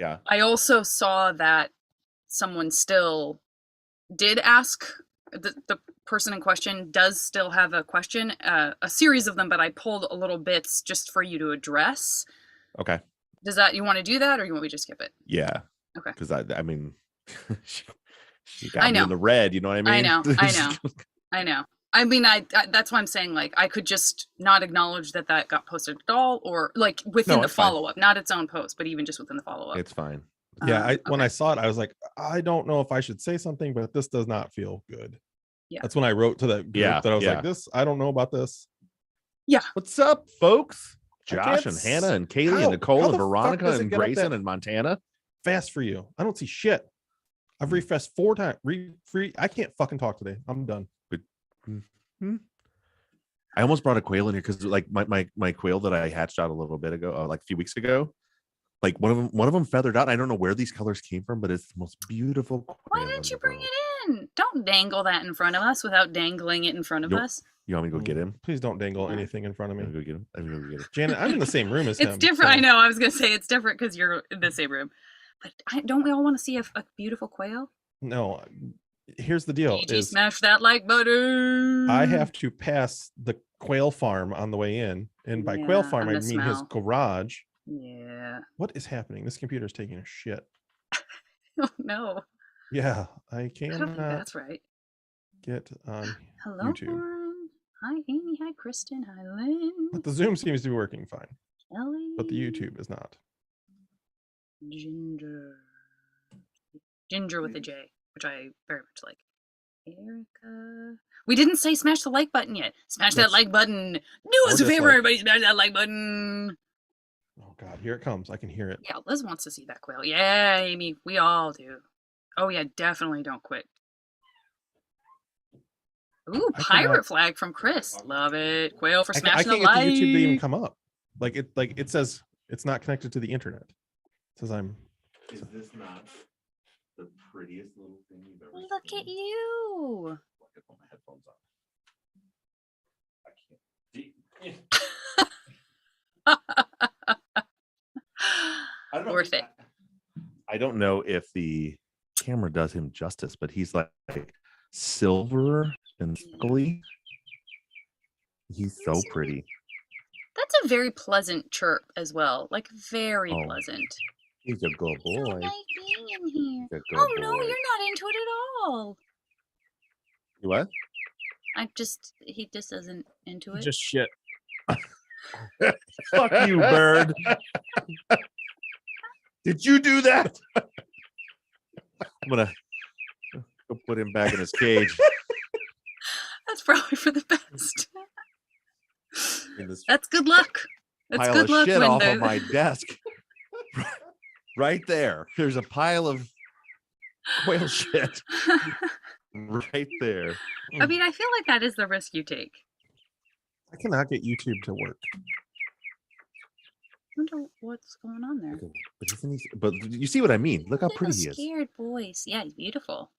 Yeah. I also saw that someone still did ask, the person in question does still have a question, a series of them, but I pulled a little bits just for you to address. Okay. Does that, you want to do that, or you want me to just skip it? Yeah. Okay. Because I mean, she got I me know. in the red. You know what I mean? I know. I mean, I that's why I'm saying, like, I could just not acknowledge that that got posted at all, or like within No, the it's fine. follow-up, not its own post, but even just within the follow-up. It's fine. Yeah, when okay. I saw it, I was like, I don't know if I should say something, but this does not feel good. Yeah. That's when I wrote to that group that I was like, this, I don't know about this. Yeah. What's up, folks? Josh and Hannah and Kaylee and Nicole and Veronica and Grayson and Montana. Fast for you. I don't see shit. I've refreshed 4 times. I can't fucking talk today. I'm done. I almost brought a quail in here because like my quail that I hatched out a little bit ago, like a few weeks ago, like one of them feathered out. I don't know where these colors came from, but it's the most beautiful quail. Why didn't you bring it in? Don't dangle that in front of us without dangling it in front of us. You want me to go get him? Please don't dangle anything in front of me. I'm gonna go get him. I'm gonna go get him. Janet, I'm in the same room as him. It's different. So. I know. I was gonna say it's different because you're in the same room. But don't we all want to see a beautiful quail? No. Here's the deal: is smash that like button. I have to pass the quail farm on the way in, and by quail farm I mean his garage. Yeah. What is happening? This computer is taking a shit. Oh no. Yeah, I cannot. I don't think that's right. Get on Hello, YouTube. Lauren. Hi, Amy. Hi, Kristen. Hi, Lynn. But the Zoom seems to be working fine. Kelly. But the YouTube is not. Ginger with a J, which I very much like. Erica. We didn't say smash the like button yet. Smash that like button. Do us a favor, everybody. Smash that like button. Oh God, here it comes. I can hear it. Yeah, Liz wants to see that quail. Yeah, Amy, we all do. Oh yeah, definitely don't quit. Ooh, pirate flag from Chris. Love it. Quail for smashing the like. I can't get the YouTube to even come up. Like it says it's not connected to the internet. It says I'm. Is this not the prettiest little thing you've ever Look seen? At you. I can put my headphones on. I can't. Worth it. I don't know if the camera does him justice, but he's like silver and sparkly. He's so pretty. That's a very pleasant chirp as well. Like very pleasant. He's a good boy. So nice being in here. Oh no, you're not into it at all. You what? He just isn't into it. Just shit. Fuck you, bird. Did you do that? I'm gonna go put him back in his cage. That's probably for the best. That's good luck. That's good luck. Shit off of my desk. Right there. There's a pile of whale shit. Right there. I mean, I feel like that is the risk you take. I cannot get YouTube to work. I wonder what's going on there. But you see what I mean? Look how pretty he is. Scared voice. Yeah, he's beautiful.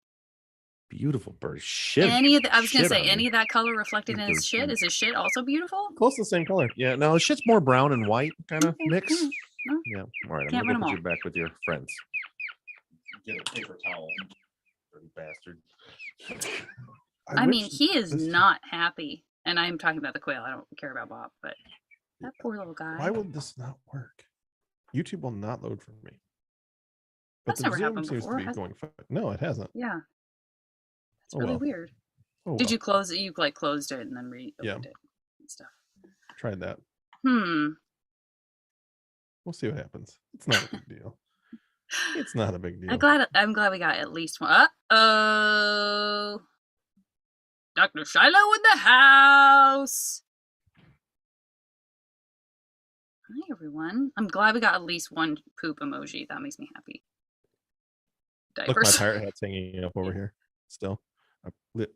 Beautiful bird. Shit. I was gonna say any of that color reflected in his shit. Is his shit also beautiful? Close to the same color. Yeah, no, his shit's more brown and white kind of mix. No. Yeah. All right, I'm gonna put you back with your friends. Get a paper towel. Dirty bastard. I mean, he is not happy. And I'm talking about the quail. I don't care about Bob, but that poor little guy. Why would this not work? YouTube will not load for me. But that's never happened seems before. To be going fine. No, it hasn't. Yeah. It's really weird. Did you close it? You like closed it and then reopened it and stuff. Tried that. We'll see what happens. It's not a big deal. It's not a big deal. I'm glad we got at least one. Uh-oh. Dr. Shiloh in the house. Hi, everyone. I'm glad we got at least one poop emoji. That makes me happy. Diapers. Look, my pirate hat's hanging up over here still.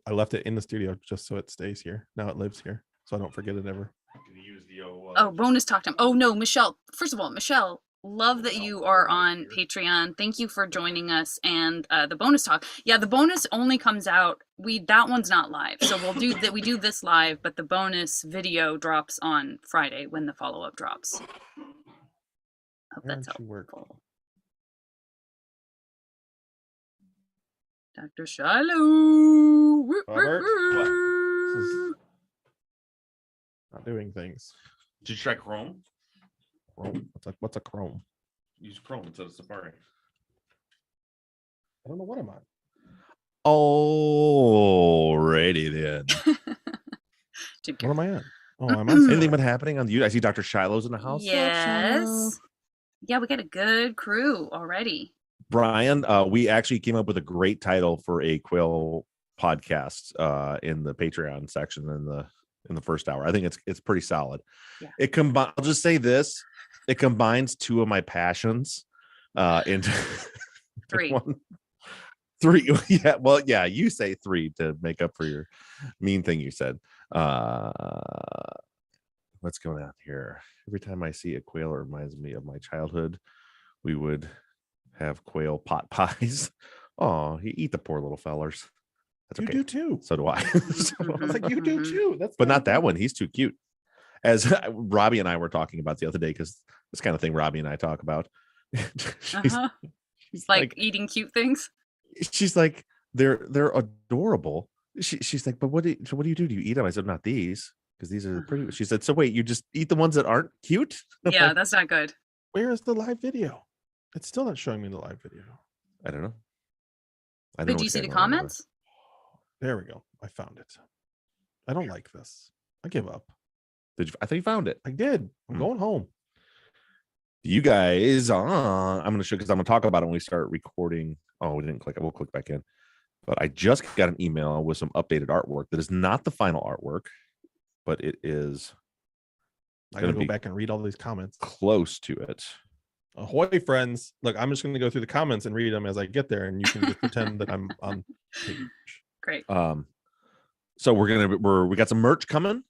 I left it in the studio just so it stays here. Now it lives here, so I don't forget it ever. Bonus talk time. Oh, no, Michelle. First of all, Michelle, love that you are on Patreon. Thank you for joining us. And the bonus talk. Yeah, the bonus only comes out. That one's not live. So we'll do that. We do this live, but the bonus video drops on Friday when the follow-up drops. Hope that's helpful. Dr. Shiloh. Woo, Robert, woo, what? woo. Not doing things. Did you try Chrome? Chrome. What's a Chrome? Use Chrome instead of Safari. I don't know what I'm on. Alrighty then. What am I on? Oh, I'm on. Anything been happening on the? I see Dr. Shiloh's in the house. Yes. Yeah, we got a good crew already. Brian, we actually came up with a great title for a Quail podcast in the Patreon section in the first hour. I think it's pretty solid. Yeah. I'll just say this: it combines two of my passions into Three. Three. Yeah. Well, yeah. You say three to make up for your mean thing you said. What's going on here? Every time I see a quail, it reminds me of my childhood. We would have quail pot pies. Oh, you eat the poor little fellers. That's You okay. do too. So do I. I was like, you do too. That's But not that one. He's too cute. As Robbie and I were talking about the other day, because this kind of thing Robbie and I talk about. she's Like eating cute things. she's like, they're adorable. She's like, but what do you do? Do you eat them? I said, not these, because these are pretty. She said, so wait, you just eat the ones that aren't cute? Yeah, that's not good. Where is the live video? It's still not showing me the live video. I don't know. Did you see the comments? There we go. I found it. I don't like this. I give up. Did you? I thought you found it. I did. I'm going home. You guys, I'm going to show, because I'm going to talk about it when we start recording. Oh, we didn't click it. We'll click back in. But I just got an email with some updated artwork that is not the final artwork, but it is. I gotta go back and read all these comments. Close to it. Ahoy, friends. Look, I'm just going to go through the comments and read them as I get there, and you can just pretend that I'm on page. Great. So we got some merch coming,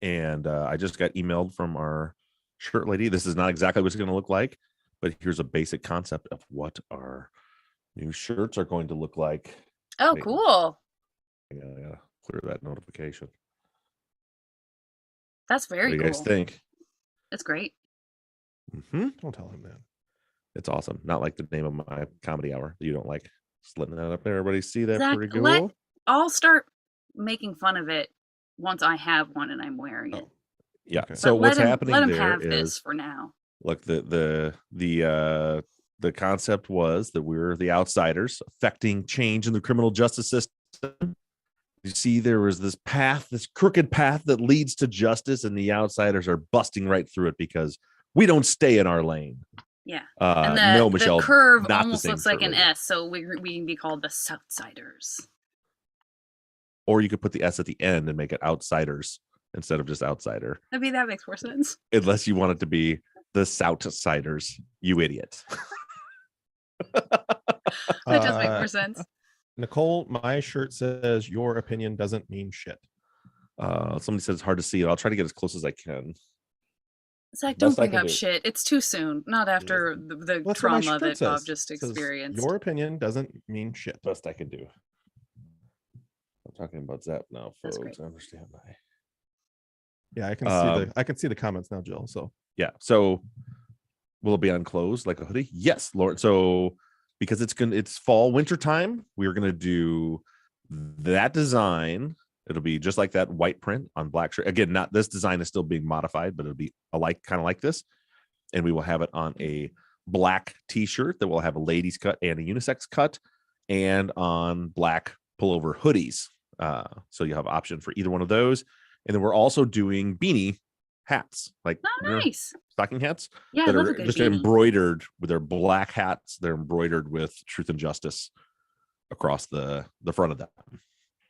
and I just got emailed from our shirt lady. This is not exactly what it's going to look like, but here's a basic concept of what our new shirts are going to look like. Oh, cool. I gotta clear that notification. That's very cool. What do you guys think? That's great. Don't tell him that. It's awesome. Not like the name of my comedy hour that you don't like. Just letting that up there. Everybody see that? Zach, pretty cool. I'll start making fun of it once I have one and I'm wearing it. Yeah. Okay. So what's happening let him there have is, this for now. look, the concept was that we're the outsiders affecting change in the criminal justice system. You see, there was this path, this crooked path that leads to justice, and the outsiders are busting right through it because we don't stay in our lane. Yeah. And no, Michelle, the curve not almost the same looks like an shirt lady. S, so we can be called the Southsiders. Or you could put the S at the end and make it outsiders instead of just outsider. That makes more sense. Unless you want it to be the Southsiders, you idiot. That does make more sense. Nicole, my shirt says your opinion doesn't mean shit. Somebody says it's hard to see it. I'll try to get as close as I can. Zach, don't bring up shit. It's too soon. Not after the trauma that Bob just experienced. Your opinion doesn't mean shit. Best I can do. I'm talking about Zap now, folks. I understand why. Yeah, I can see the comments now, Jill. So yeah. So will it be on clothes like a hoodie? Yes, Lord. So because it's fall winter time, we're gonna do that design. It'll be just like that white print on black shirt. Again, not this design is still being modified, but it'll be kind of like this. And we will have it on a black t-shirt that will have a ladies cut and a unisex cut, and on black pullover hoodies. So you have option for either one of those. And then we're also doing beanie hats, like nice stocking hats. Yeah, that I love are a good just beanie. embroidered with their black hats. They're embroidered with truth and justice across the front of them.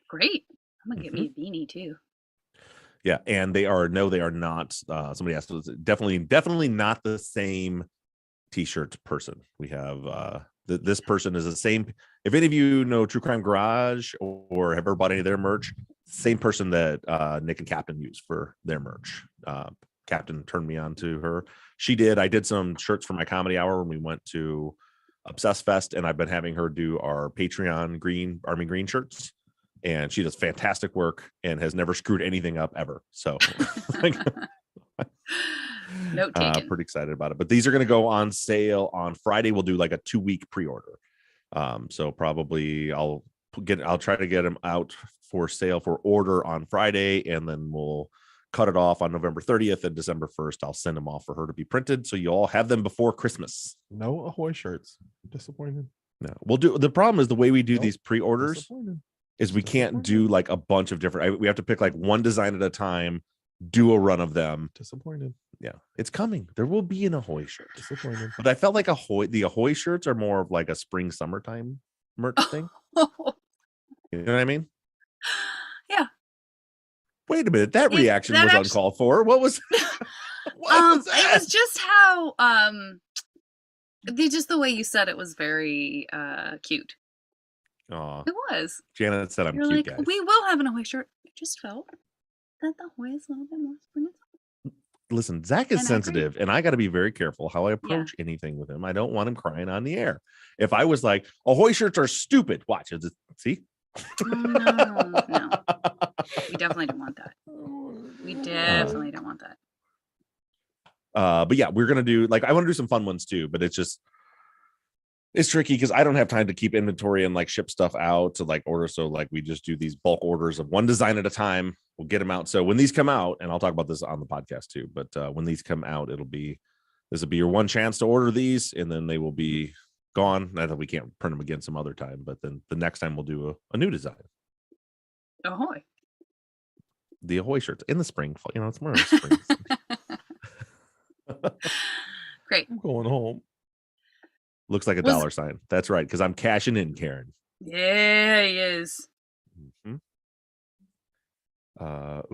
Great. I'm gonna get me a beanie too. Yeah, and they are not. Somebody asked, definitely not the same t-shirt person. We have this person is the same. If any of you know True Crime Garage or have ever bought any of their merch, same person that Nick and Captain use for their merch. Captain turned me on to her. She did. I did some shirts for my comedy hour when we went to Obsess Fest, and I've been having her do our Patreon Army Green shirts. And she does fantastic work and has never screwed anything up ever. So note taken. Pretty excited about it. But these are going to go on sale on Friday. We'll do like a 2-week pre-order. So probably I'll I'll try to get them out for sale for order on Friday, and then we'll cut it off on November 30th, and December 1st I'll send them off for her to be printed, so you all have them before Christmas. No Ahoy shirts. Disappointed. No, we'll do. The problem is the way we do Nope. these pre-orders Disappointed. is we can't do like a bunch of different. We have to pick like one design at a time, do a run of them. Disappointed. Yeah, it's coming. There will be an Ahoy shirt. Disappointed. But I felt like the Ahoy shirts are more of like a spring summertime merch thing. You know what I mean? Yeah. Wait a minute, that reaction that was actually- uncalled for. What was? What was that? It was just how just the way you said it was very cute. Aw, It was. Janet said I'm You're cute, like, guys. we will have an Ahoy shirt. I just felt that the Ahoy is a little bit more spring. Listen, Zach is And I agree. sensitive, and I got to be very careful how I approach anything with him. I don't want him crying on the air. If I was like, Ahoy shirts are stupid, watch it. See? Oh, no. We definitely don't want that. We definitely don't want that. But yeah, we're gonna do I want to do some fun ones too, but it's tricky because I don't have time to keep inventory and like ship stuff out to order. So we just do these bulk orders of one design at a time. We'll get them out. So when these come out, and I'll talk about this on the podcast too, but when these come out, this will be your one chance to order these, and then they will be gone. Not that we can't print them again some other time, but then the next time we'll do a new design. Ahoy. The Ahoy shirts in the spring. It's more of a spring. Great. I'm going home. Looks like a dollar sign. That's right, because I'm cashing in, Karen. Yeah, he is. Mm-hmm.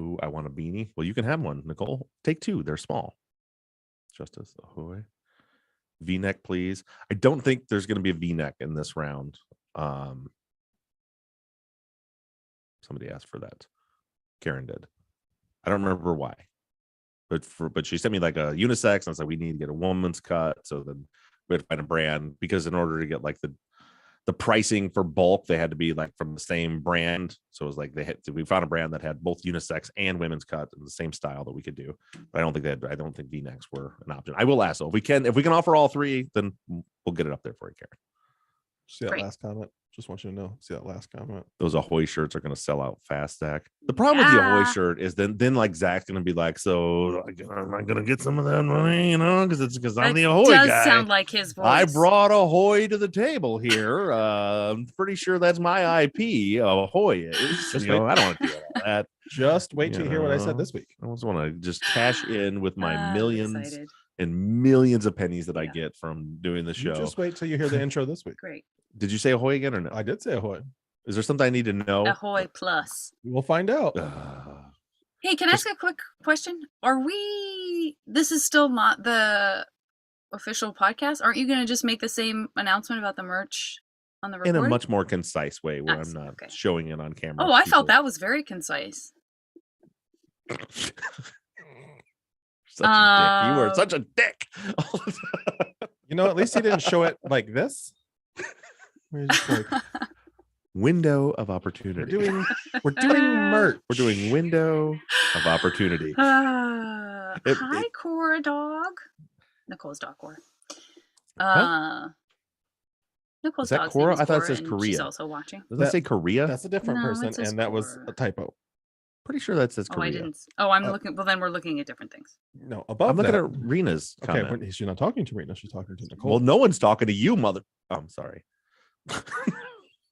Ooh, I want a beanie. Well, you can have one, Nicole. Take two. They're small. Justice Ahoy. V-neck, please. I don't think there's going to be a V-neck in this round. Somebody asked for that. Karen did. I don't remember why. But she sent me like a unisex, and I was like, we need to get a woman's cut. So then we had to find a brand, because in order to get the pricing for bulk, they had to be from the same brand. So it was we found a brand that had both unisex and women's cut in the same style that we could do. But I don't think V-necks were an option. I will ask though. If we can offer all three, then we'll get it up there for you, Karen. See that Great. last comment? Just want you to know. See that last comment? Those Ahoy shirts are going to sell out fast, Zach. The problem with the Ahoy shirt is then Zach's going to be like, so am I going to get some of that money, because I'm the Ahoy guy. Does sound like his voice. I brought Ahoy to the table here. I'm pretty sure that's my IP. Ahoy is. I don't want to do all that. Just wait till you hear what I said this week. I just want to just cash in with my I'm millions excited. and millions of pennies that I get from doing the You show. just wait till you hear the intro this week. Great. Did you say Ahoy again or no? I did say Ahoy. Is there something I need to know? Ahoy plus. We'll find out. Hey, can I ask a quick question? This is still not the official podcast? Aren't you going to just make the same announcement about the merch on the In recording? a much more concise way, where Nice, I'm not okay. showing it on camera. Oh, I felt that was very concise. Such a dick. You were such a dick. At least he didn't show it like this. We're just Window of opportunity. we're doing merch. We're doing window of opportunity. Hi, Cora dog. Nicole's dog, Cora. Nicole's Is that dog's Cora? name is I thought it Cora, says and Korea. She's also watching. Does that say Korea? That's a different No, it person, says and that was Cora. a typo. Pretty sure that says Oh, Korea. I didn't. Oh, I'm looking. Well, then we're looking at different things. No, above I'm looking that. at Rena's Okay, comment. she's not talking to Rena. She's talking to Nicole. Well, no one's talking to you, mother. Oh, I'm sorry.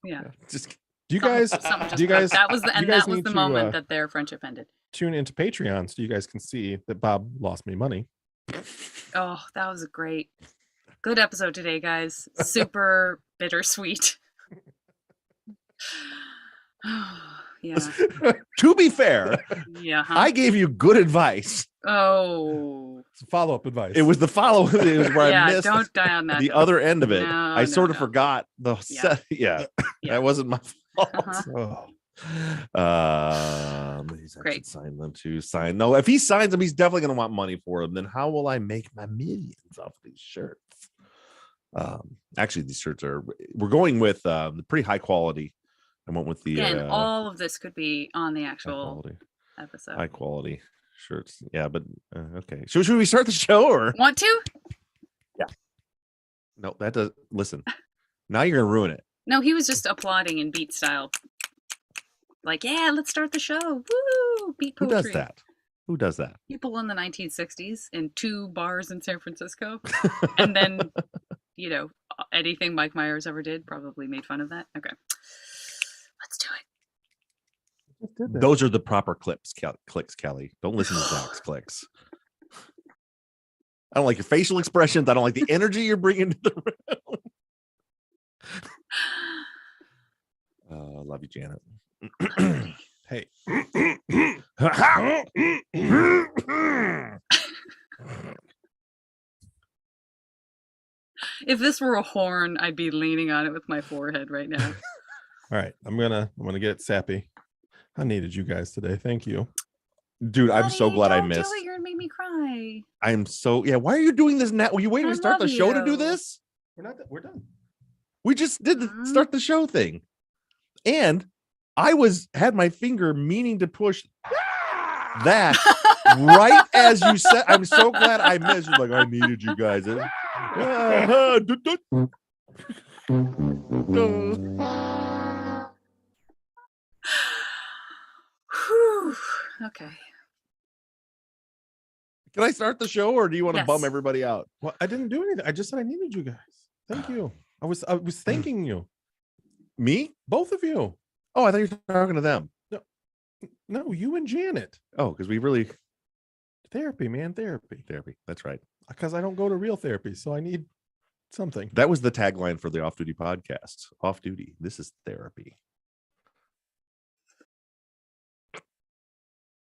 Yeah. Just do you guys? Something just Do you guys? that was you that guys was need the to, moment that their friendship ended. tune into Patreon so you guys can see that Bob lost me money. Oh, that was a good episode today, guys. Super bittersweet. Yeah. to be fair, Yeah. Huh? I gave you good advice. Oh. It's follow-up advice. It was the follow-up. It was where I Yeah. missed Don't die on that. the note. other end of it. No, I sort of no. forgot the Yeah. set. Yeah. Yeah. That wasn't my fault. Uh-huh. He's Great. sign them to sign. No, if he signs them, he's definitely going to want money for them. Then how will I make my millions off these shirts? Actually, these shirts we're going with the pretty high quality. I went with the Again, all of this could be on the high actual quality, episode. high quality shirts. Yeah, but okay. Should we start the show or Want to? no? That does. Listen, now you're gonna ruin it. No, he was just applauding in beat style. Like, yeah, let's start the show. Woo! Beat Who poetry. does that? Who does that? People in the 1960s in 2 bars in San Francisco. And then, anything Mike Myers ever did probably made fun of that. Okay. Let's do it. Those are the proper clicks, Kelly. Don't listen to Zach's clicks. I don't like your facial expressions. I don't like the energy you're bringing to the room. Love you, Janet. Hey. If this were a horn, I'd be leaning on it with my forehead right now. All right, I'm gonna get sappy. I needed you guys today. Thank you, dude. I'm so glad I missed. Do it. You're gonna make me cry. I'm so Why are you doing this now? Were you waiting to start the show to do this? We're done. We just did the start the show thing, and I had my finger meaning to push that right as you said. I'm so glad I missed. You're like, I needed you guys. Okay. Can I start the show, or do you want to bum everybody out? Well, I didn't do anything. I just said I needed you guys. Thank you. I was thanking you. Me? Both of you. Oh, I thought you were talking to them. No, you and Janet. Oh, because we really therapy, man. Therapy. That's right. Because I don't go to real therapy, so I need something. That was the tagline for the Off Duty podcast. Off Duty. This is therapy.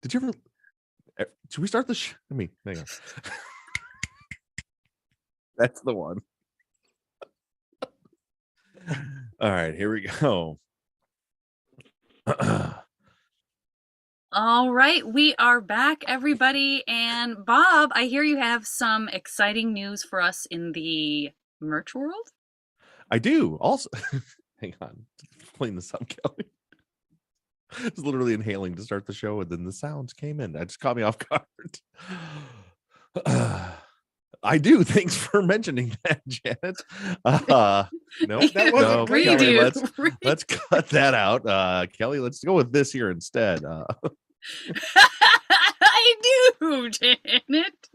Did you ever? Should we start the show? Hang on. That's the one. All right, here we go. All right, we are back, everybody. And Bob, I hear you have some exciting news for us in the merch world. I do. Also, hang on. Playing the sound, Kelly. I was literally inhaling to start the show, and then the sounds came in. That just caught me off guard. I do. Thanks for mentioning that, Janet. No, that wasn't Kelly. Let's cut that out. Kelly, let's go with this here instead. I do, Janet.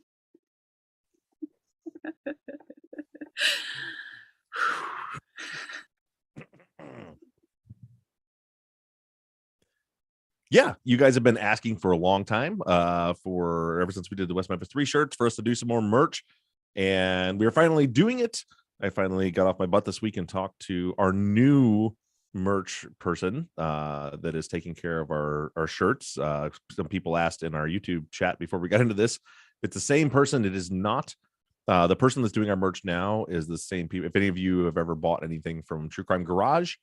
Yeah, you guys have been asking for a long time, for ever since we did the West Memphis 3 shirts, for us to do some more merch, and we are finally doing it. I finally got off my butt this week and talked to our new merch person that is taking care of our shirts. Some people asked in our YouTube chat before we got into this. It's the same person. It is not the person that's doing our merch now is the same people. If any of you have ever bought anything from True Crime Garage,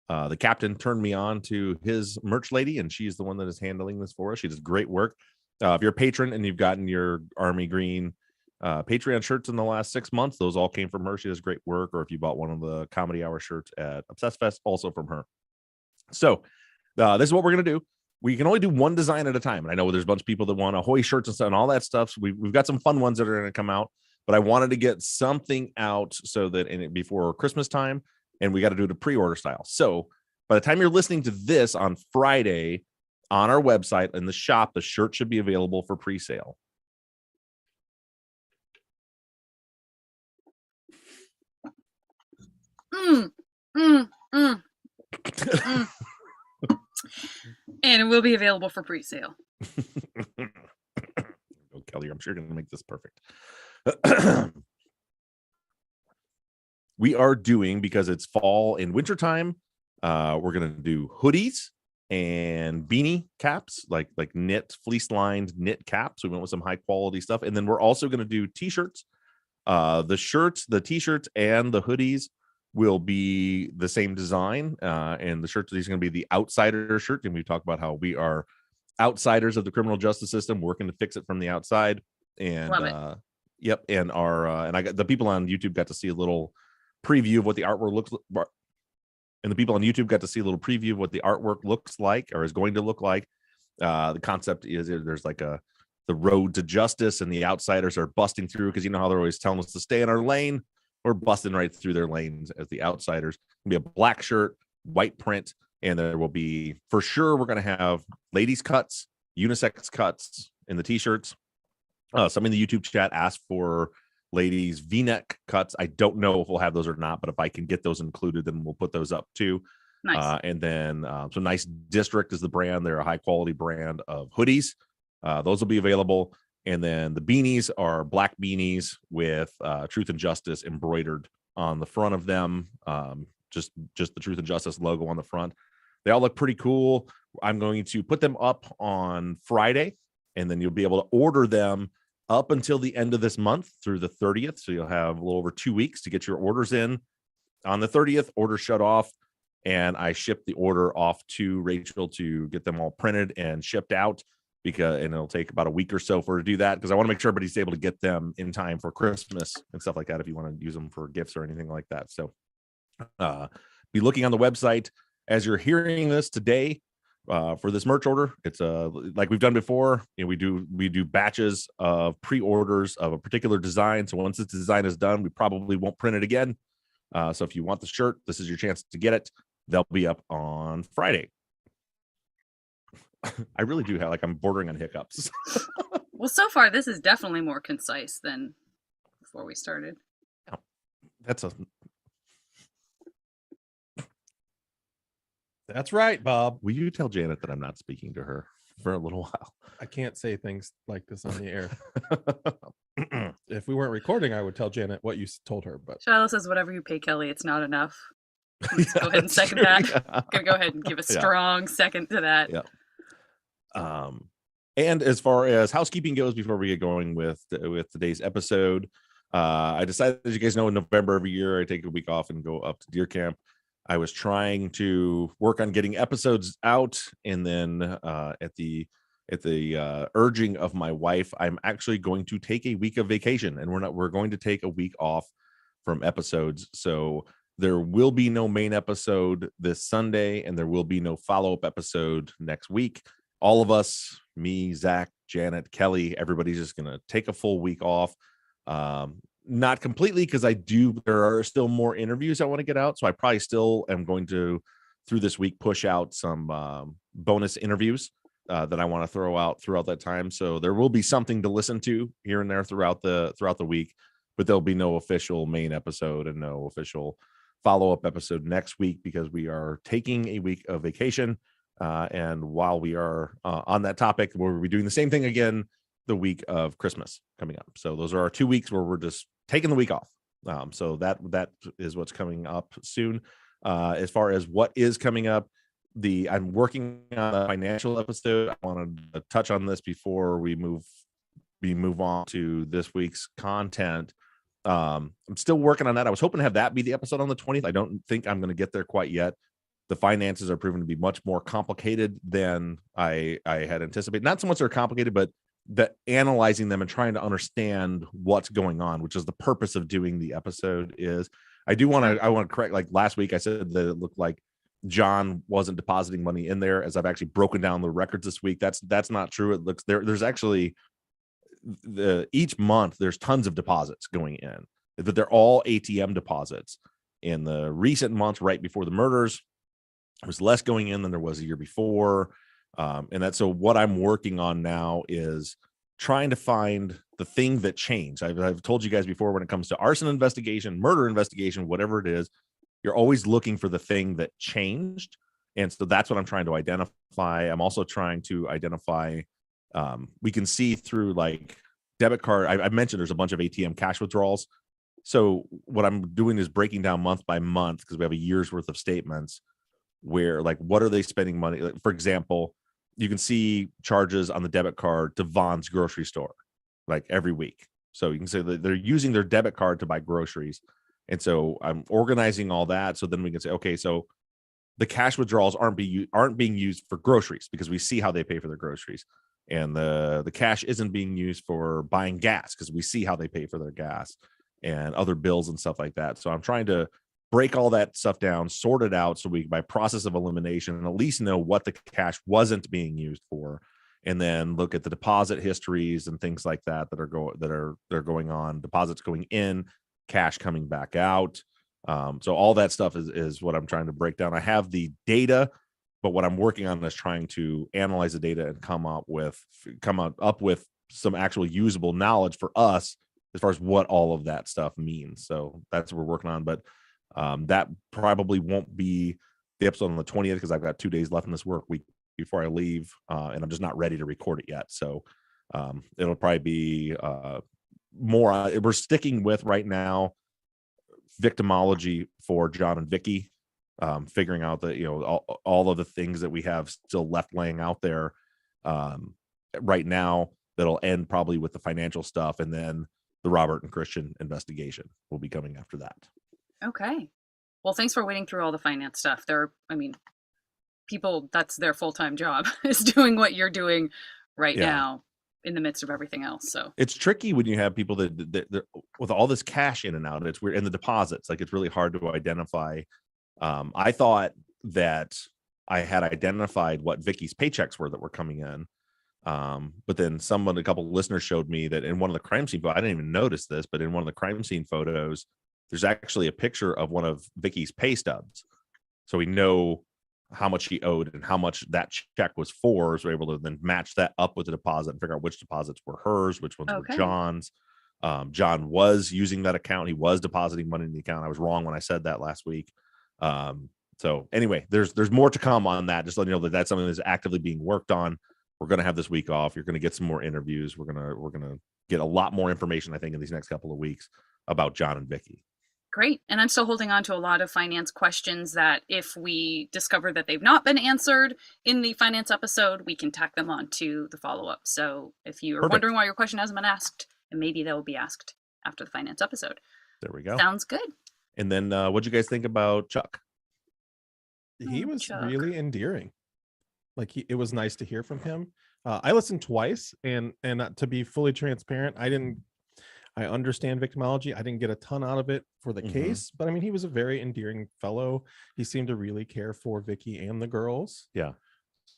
the captain turned me on to his merch lady, and she's the one that is handling this for us. She does great work. If you're a patron and you've gotten your Army Green Patreon shirts in the last 6 months, those all came from her. She does great work. Or if you bought one of the Comedy Hour shirts at Obsessed Fest, also from her. So this is what we're going to do. We can only do one design at a time. And I know there's a bunch of people that want Ahoy shirts and stuff and all that stuff. So we've got some fun ones that are going to come out. But I wanted to get something out so that before Christmas time, and we got to do it a pre-order style. So by the time you're listening to this on Friday on our website in the shop, the shirt should be available for pre-sale. And it will be available for pre-sale. Oh, Kelly, I'm sure you're going to make this perfect. We are doing, because it's fall and winter time, we're going to do hoodies and beanie caps, like knit, fleece lined knit caps. We went with some high quality stuff. And then we're also going to do t-shirts. The shirts, the t-shirts and the hoodies will be the same design. And the shirts, these are going to be the outsider shirt. And we talk about how we are outsiders of the criminal justice system, working to fix it from the outside. And yep. And and I got the people on YouTube got to see a little preview of what the artwork looks like. And the people on YouTube got to see a little preview of what the artwork looks like, or is going to look like. The concept is there's like the road to justice, and the outsiders are busting through, because you know how they're always telling us to stay in our lane. we're busting right through their lanes as the outsiders. It'll be a black shirt, white print, and there will be, for sure, we're going to have ladies cuts, unisex cuts in the t-shirts. Some in the YouTube chat asked for ladies V-neck cuts. I don't know if we'll have those or not, but if I can get those included, then we'll put those up too. Nice. And then so Nice District is the brand. They're a high quality brand of hoodies. Those will be available. And then the beanies are black beanies with Truth and Justice embroidered on the front of them. Just the Truth and Justice logo on the front. They all look pretty cool. I'm going to put them up on Friday, and then you'll be able to order them up until the end of this month through the 30th. So you'll have a little over 2 weeks to get your orders in. On the 30th, orders shut off, and I shipped the order off to Rachel to get them all printed and shipped out, and it'll take about a week or so for her to do that, because I want to make sure everybody's able to get them in time for Christmas and stuff like that if you want to use them for gifts or anything like that. So be looking on the website as you're hearing this today. For this merch order, it's like we've done before. We do batches of pre-orders of a particular design. So once this design is done, we probably won't print it again. So if you want the shirt, this is your chance to get it. They'll be up on Friday. I really do have, I'm bordering on hiccups. Well, so far this is definitely more concise than before we started. That's right, Bob. Will you tell Janet that I'm not speaking to her for a little while? I can't say things like this on the air. If we weren't recording, I would tell Janet what you told her. But Shiloh says, "Whatever you pay Kelly, it's not enough." Let's go ahead and second that. Yeah. Gonna go ahead and give a strong second to that. Yeah. And as far as housekeeping goes, before we get going with today's episode, I decided, as you guys know, in November every year I take a week off and go up to deer camp. I was trying to work on getting episodes out, and then at the urging of my wife, I'm actually going to take a week of vacation, and we're going to take a week off from episodes. So there will be no main episode this Sunday, and there will be no follow-up episode next week. All of us, me, Zach, Janet, Kelly, everybody's just going to take a full week off. Not completely, because there are still more interviews I want to get out. So I probably still am going to, through this week, push out some bonus interviews that I want to throw out throughout that time. So there will be something to listen to here and there throughout the week, but there'll be no official main episode and no official follow-up episode next week, because we are taking a week of vacation. And while we are on that topic, we'll be doing the same thing again the week of Christmas coming up. So those are our 2 weeks where we're just taking the week off. So that is what's coming up soon. As far as what is coming up, I'm working on a financial episode. I wanted to touch on this before we move on to this week's content. I'm still working on that. I was hoping to have that be the episode on the 20th. I don't think I'm going to get there quite yet. The finances are proven to be much more complicated than I had anticipated. Not so much they're complicated, but analyzing them and trying to understand what's going on, which is the purpose of doing the episode. Is I want to correct, like last week I said that it looked like John wasn't depositing money in there, as I've actually broken down the records this week. That's not true. It looks there's actually each month there's tons of deposits going in, but they're all ATM deposits. In the recent months right before the murders, there was less going in than there was a year before. And that's so what I'm working on now is trying to find the thing that changed. I've told you guys before, when it comes to arson investigation, murder investigation, whatever it is, you're always looking for the thing that changed. And so that's what I'm trying to identify. I'm also trying to identify, we can see through like debit card. I mentioned there's a bunch of ATM cash withdrawals. So what I'm doing is breaking down month by month, because we have a year's worth of statements where, like, what are they spending money? Like, for example, you can see charges on the debit card to Vaughn's grocery store, like every week. So you can say that they're using their debit card to buy groceries. And so I'm organizing all that. So then we can say, okay, so the cash withdrawals aren't being used for groceries, because we see how they pay for their groceries. And the cash isn't being used for buying gas, because we see how they pay for their gas and other bills and stuff like that. So I'm trying to break all that stuff down, sort it out, so we, by process of elimination, at least know what the cash wasn't being used for, and then look at the deposit histories and things like that that are going on, deposits going in, cash coming back out. So all that stuff is what I'm trying to break down. I have the data, but what I'm working on is trying to analyze the data and come up with some actual usable knowledge for us as far as what all of that stuff means. So that's what we're working on. But that probably won't be the episode on the 20th because I've got 2 days left in this work week before I leave, and I'm just not ready to record it yet. So it'll probably be more. We're sticking with right now victimology for John and Vicky, figuring out that all of the things that we have still left laying out there right now. That'll end probably with the financial stuff, and then the Robert and Christian investigation will be coming after that. Okay. Well, thanks for wading through all the finance stuff. People, that's their full-time job, is doing what you're doing right now in the midst of everything else. So it's tricky when you have people that with all this cash in and out. It's weird, and the deposits, like it's really hard to identify. I thought that I had identified what Vicky's paychecks were that were coming in. But then a couple of listeners showed me that in one of the crime scene, I didn't even notice this, but in one of the crime scene photos, there's actually a picture of one of Vicky's pay stubs. So we know how much she owed and how much that check was for. So we're able to then match that up with the deposit and figure out which deposits were hers, which ones were John's. John was using that account. He was depositing money in the account. I was wrong when I said that last week. So anyway, there's more to come on that. Just letting you know that that's something that's actively being worked on. We're going to have this week off. You're going to get some more interviews. We're going to get a lot more information, I think, in these next couple of weeks about John and Vicky. Great. And I'm still holding on to a lot of finance questions that if we discover that they've not been answered in the finance episode, we can tack them on to the follow-up. So if you're wondering why your question hasn't been asked, and maybe they will be asked after the finance episode. There we go. Sounds good. And then what'd you guys think about Chuck? He was really endearing. Like it was nice to hear from him. I listened twice, and to be fully transparent, I understand victimology. I didn't get a ton out of it for the case, but I mean, he was a very endearing fellow. He seemed to really care for Vicky and the girls. Yeah.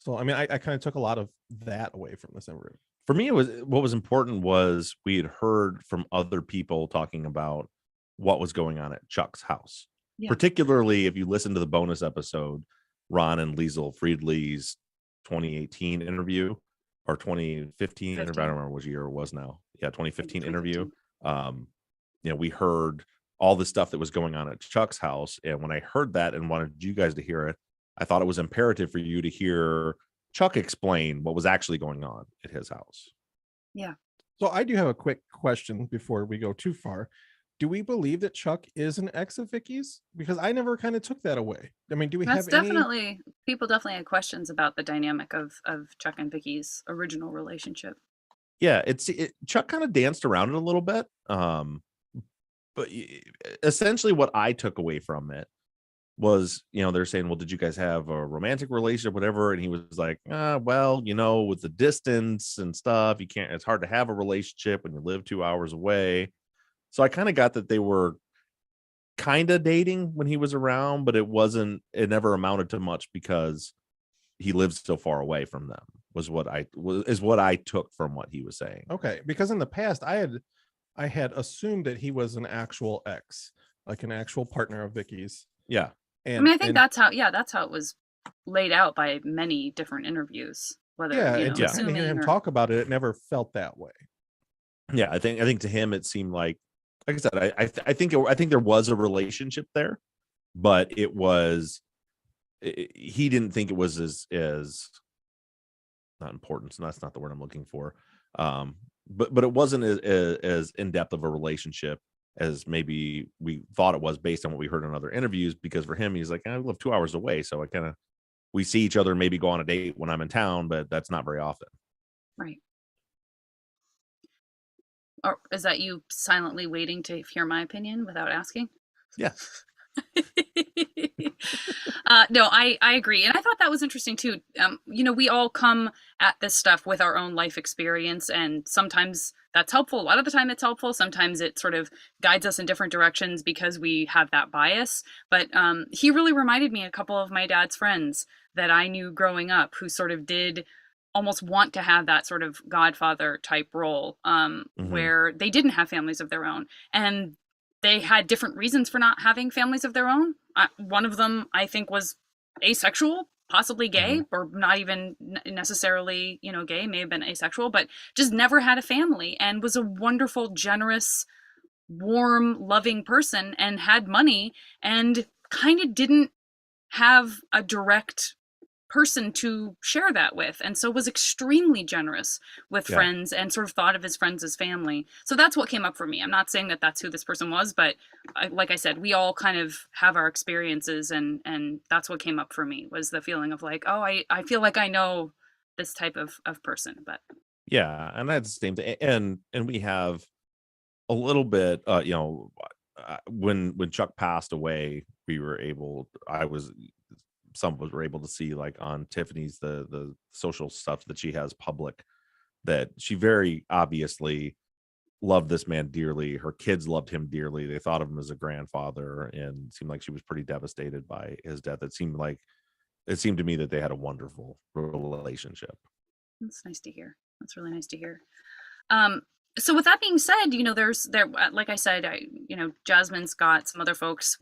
So, I mean, I kind of took a lot of that away from this interview. For me, what was important was we had heard from other people talking about what was going on at Chuck's house. Yeah. Particularly if you listen to the bonus episode, Ron and Liesl Friedley's 2018 interview or 2015 interview. I don't remember which year it was now. Yeah, 2015 interview. We heard all the stuff that was going on at Chuck's house. And when I heard that and wanted you guys to hear it, I thought it was imperative for you to hear Chuck explain what was actually going on at his house. Yeah. So I do have a quick question before we go too far. Do we believe that Chuck is an ex of Vicky's? Because I never kind of took that away. I mean, do we have people definitely had questions about the dynamic of Chuck and Vicky's original relationship. Yeah, Chuck kind of danced around it a little bit. But essentially what I took away from it was, they're saying, well, did you guys have a romantic relationship, whatever? And he was like, well, with the distance and stuff, it's hard to have a relationship when you live 2 hours away. So I kind of got that they were kind of dating when he was around, but it never amounted to much because he lives so far away from them is what I took from what he was saying. Okay. Because in the past I had assumed that he was an actual ex, like an actual partner of Vicky's. Yeah. And I think that's how it was laid out by many different interviews. Whether to hear him talk about it, it never felt that way. Yeah, I think to him it seemed like I said, I think there was a relationship there, but he didn't think it was as not important. So that's not the word I'm looking for. But it wasn't as in depth of a relationship as maybe we thought it was based on what we heard in other interviews. Because for him, he's like, I live 2 hours away, so we see each other, maybe go on a date when I'm in town, but that's not very often. Right. Or is that you silently waiting to hear my opinion without asking? Yeah. No, I agree. And I thought that was interesting too. We all come at this stuff with our own life experience, and sometimes that's helpful. A lot of the time it's helpful. Sometimes it sort of guides us in different directions because we have that bias. But he really reminded me of a couple of my dad's friends that I knew growing up who sort of did almost want to have that sort of godfather type role where they didn't have families of their own. And they had different reasons for not having families of their own. One of them, I think, was asexual, possibly gay, or not even necessarily, gay, may have been asexual, but just never had a family and was a wonderful, generous, warm, loving person and had money and kind of didn't have a direct person to share that with, and so was extremely generous with friends and sort of thought of his friends as family. So that's what came up for me. I'm not saying that that's who this person was, but like I said, we all kind of have our experiences, and that's what came up for me, was the feeling of like, oh, I feel like I know this type of person. But yeah, and that's the same thing. And we have a little bit, when Chuck passed away, some of us were able to see, like, on Tiffany's the social stuff that she has public, that she very obviously loved this man dearly. Her kids loved him dearly. They thought of him as a grandfather, and it seemed like she was pretty devastated by his death. It seemed to me that they had a wonderful relationship. That's nice to hear. That's really nice to hear. So with that being said, like I said, Jasmine, Scott, some other folks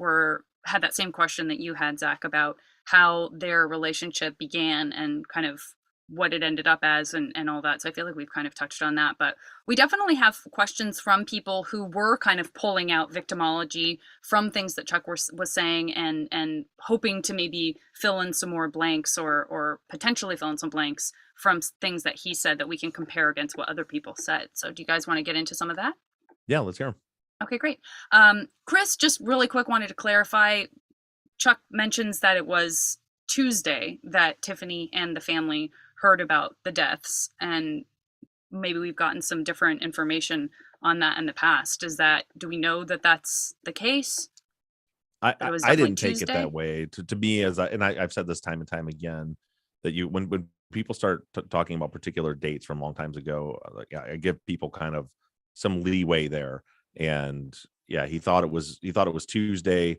had that same question that you had, Zach, about how their relationship began and kind of what it ended up as and all that. So I feel like we've kind of touched on that, but we definitely have questions from people who were kind of pulling out victimology from things that Chuck was saying and hoping to maybe fill in some more blanks or potentially fill in some blanks from things that he said that we can compare against what other people said. So do you guys want to get into some of that? Yeah, let's hear them. Okay, great. Chris, just really quick, wanted to clarify. Chuck mentions that it was Tuesday that Tiffany and the family heard about the deaths, and maybe we've gotten some different information on that in the past. Do we know that that's the case? I didn't take it that way. To me, I've said this time and time again, that when people start talking about particular dates from long times ago, I give people kind of some leeway there. And yeah, he thought it was Tuesday.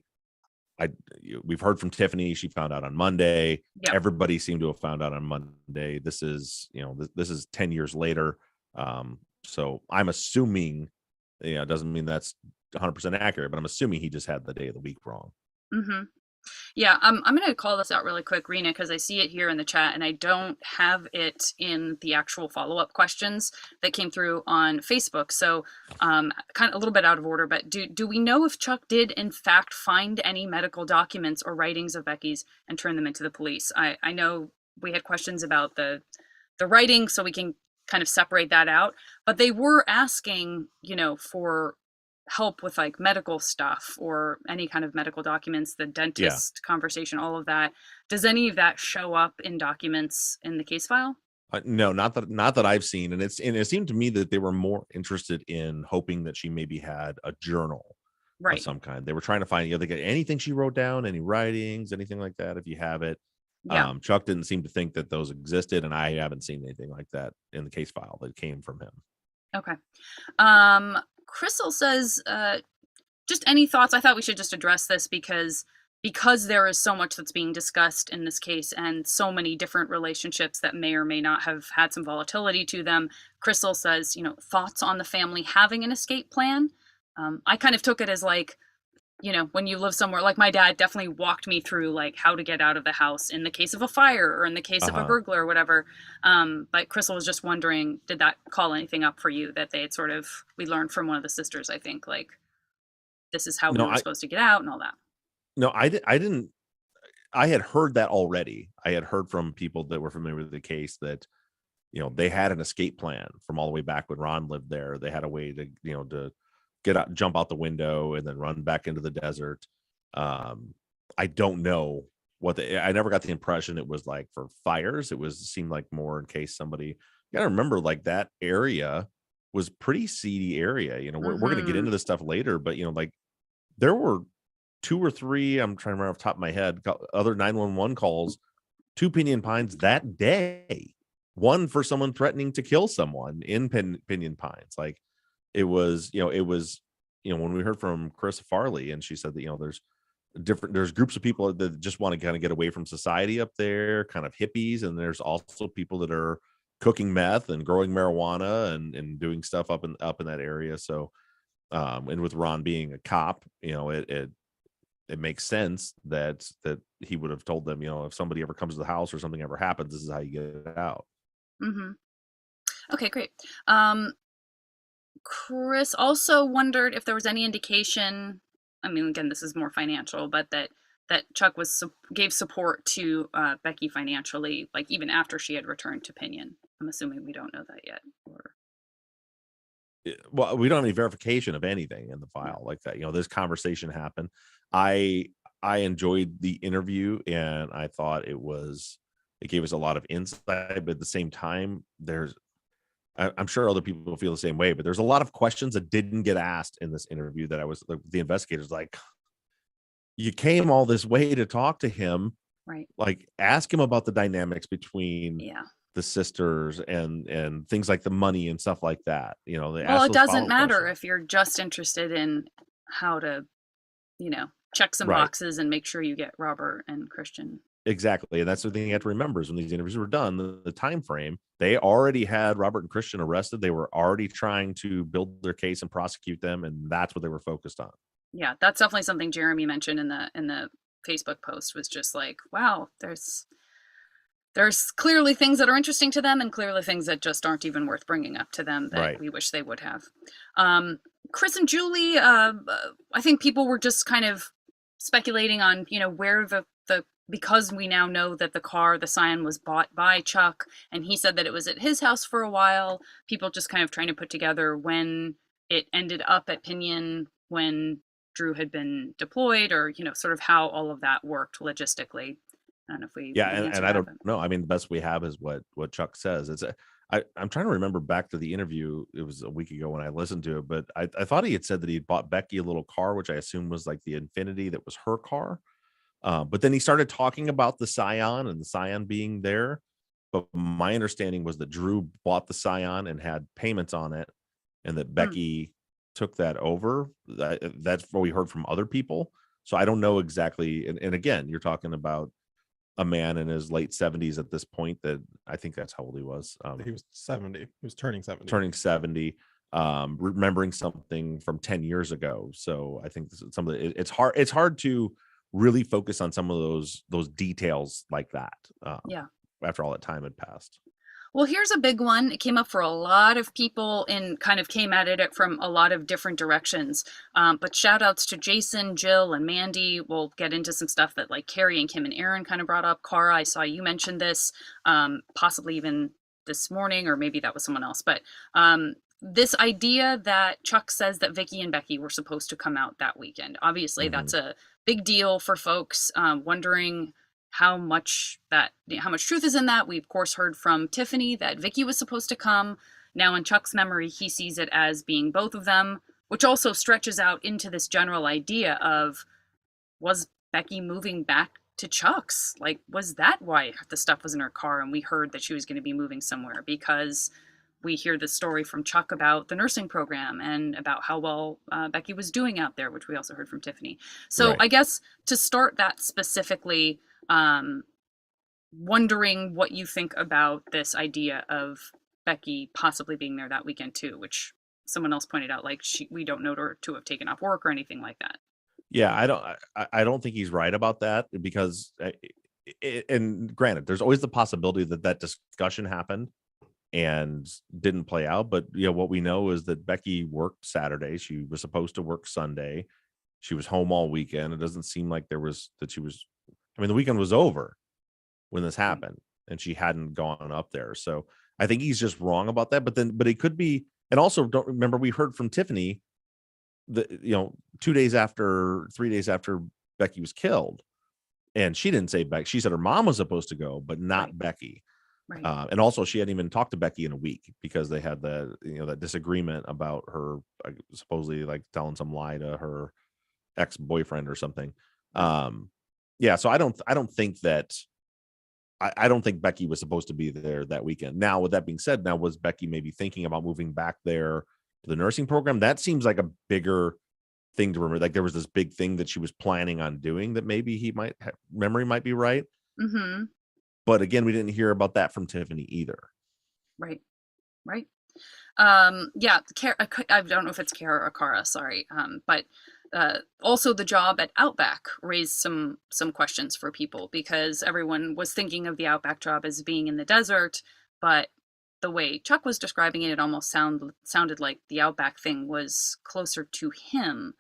We've heard from Tiffany. She found out on Monday. Yep. Everybody seemed to have found out on Monday. This is 10 years later. So I'm assuming, it doesn't mean that's 100% accurate, but I'm assuming he just had the day of the week wrong. Mm-hmm. Yeah, I'm going to call this out really quick, Rena, because I see it here in the chat and I don't have it in the actual follow-up questions that came through on Facebook. So kind of a little bit out of order, but do we know if Chuck did in fact find any medical documents or writings of Becky's and turn them into the police? I know we had questions about the writing, so we can kind of separate that out, but they were asking, for help with like medical stuff or any kind of medical documents, the dentist conversation, all of that. Does any of that show up in documents in the case file? No, not that I've seen. And it seemed to me that they were more interested in hoping that she maybe had a journal of some kind. They were trying to find, they got anything she wrote down, any writings, anything like that. If you have it, Chuck didn't seem to think that those existed, and I haven't seen anything like that in the case file that came from him. Okay. Crystal says, just any thoughts? I thought we should just address this because there is so much that's being discussed in this case and so many different relationships that may or may not have had some volatility to them. Crystal says, thoughts on the family having an escape plan. I kind of took it as like, when you live somewhere, like my dad definitely walked me through like how to get out of the house in the case of a fire or in the case of a burglar or whatever. But Crystal was just wondering, did that call anything up for you that they had we learned from one of the sisters, I think, like this is how we were supposed to get out and all that. No, I didn't. I had heard that already. I had heard from people that were familiar with the case that, they had an escape plan from all the way back when Ron lived there. They had a way to, to get out, jump out the window and then run back into the desert. I don't know I never got the impression it was like for fires. Seemed like more in case somebody, you gotta remember, like that area was pretty seedy area. We're going to get into this stuff later, but like there were 2 or 3, I'm trying to remember off the top of my head, other 911 calls to Pinyon Pines that day. One for someone threatening to kill someone in Pinyon Pines. Like, it was when we heard from Chris Farley, and she said that there's groups of people that just want to kind of get away from society up there, kind of hippies, and there's also people that are cooking meth and growing marijuana and doing stuff up in that area. So And with Ron being a cop, it makes sense that he would have told them, if somebody ever comes to the house or something ever happens, this is how you get it out. Mm-hmm. Okay, great. Chris also wondered if there was any indication, I mean, again, this is more financial, but that Chuck gave support to Becky financially, like even after she had returned to Pinion. I'm assuming we don't know that yet. Well, we don't have any verification of anything in the file like that. This conversation happened. I enjoyed the interview, and I thought it gave us a lot of insight, but at the same time, I'm sure other people feel the same way, but there's a lot of questions that didn't get asked in this interview that I was like, the investigators like, you came all this way to talk to him, right? Like, ask him about the dynamics between the sisters and things like the money and stuff like that. Well, it doesn't matter if you're just interested in how to, check some boxes and make sure you get Robert and Christian. Exactly. And that's the thing you have to remember is when these interviews were done, the time frame, they already had Robert and Christian arrested. They were already trying to build their case and prosecute them, and that's what they were focused on. Yeah, that's definitely something Jeremy mentioned in the Facebook post, was just like, wow, there's clearly things that are interesting to them and clearly things that just aren't even worth bringing up to them that we wish they would have. Chris and Julie, I think people were just kind of speculating on, where because we now know that the Scion was bought by Chuck, and he said that it was at his house for a while, people just kind of trying to put together when it ended up at Pinion, when Drew had been deployed, or, sort of how all of that worked logistically. I don't know if we and I don't know. I mean, the best we have is what Chuck says. I'm trying to remember back to the interview. It was a week ago when I listened to it, but I thought he had said that he bought Becky a little car, which I assume was like the Infinity that was her car. But then he started talking about the Scion and the Scion being there. But my understanding was that Drew bought the Scion and had payments on it, and that Becky took that over. That's what we heard from other people. So I don't know exactly. And again, you're talking about a man in his late 70s at this point. That I think that's how old he was. He was 70. He was turning 70. Remembering something from 10 years ago. So I think it's hard to really focus on some of those details like that. After all that time had passed. Well, here's a big one. It came up for a lot of people and kind of came at it from a lot of different directions. But shout outs to Jason, Jill, and Mandy. We'll get into some stuff that like Carrie and Kim and Aaron kind of brought up. Cara, I saw you mention this, possibly even this morning, or maybe that was someone else. But this idea that Chuck says that Vicky and Becky were supposed to come out that weekend. Obviously, that's a big deal for folks, wondering how much truth is in that. We of course heard from Tiffany that Vicky was supposed to come. Now in Chuck's memory, he sees it as being both of them, which also stretches out into this general idea of, was Becky moving back to Chuck's? Like, was that why the stuff was in her car and we heard that she was going to be moving somewhere? Because we hear the story from Chuck about the nursing program and about how well Becky was doing out there, which we also heard from Tiffany. So I guess to start that specifically, wondering what you think about this idea of Becky possibly being there that weekend too, which someone else pointed out, like we don't know her to have taken off work or anything like that. Yeah, I don't think he's right about that, because and granted, there's always the possibility that discussion happened and didn't play out. But what we know is that Becky worked Saturday. She was supposed to work Sunday. She was home all weekend. It doesn't seem like the weekend was over when this happened and she hadn't gone up there. So I think he's just wrong about that. But it could be. And also, don't remember, we heard from Tiffany that 3 days after Becky was killed, and she didn't say Becky. She said her mom was supposed to go, but not Becky. Right. And also, she hadn't even talked to Becky in a week because they had that disagreement about her supposedly like telling some lie to her ex-boyfriend or something. So I don't think that I don't think Becky was supposed to be there that weekend. Now, with that being said, was Becky maybe thinking about moving back there to the nursing program? That seems like a bigger thing to remember. Like there was this big thing that she was planning on doing that maybe memory might be right. Mm-hmm. But again, we didn't hear about that from Tiffany either. Right. Yeah, I don't know if it's Kara or Kara, sorry. But also the job at Outback raised some questions for people, because everyone was thinking of the Outback job as being in the desert, but the way Chuck was describing it, it almost sounded like the Outback thing was closer to him.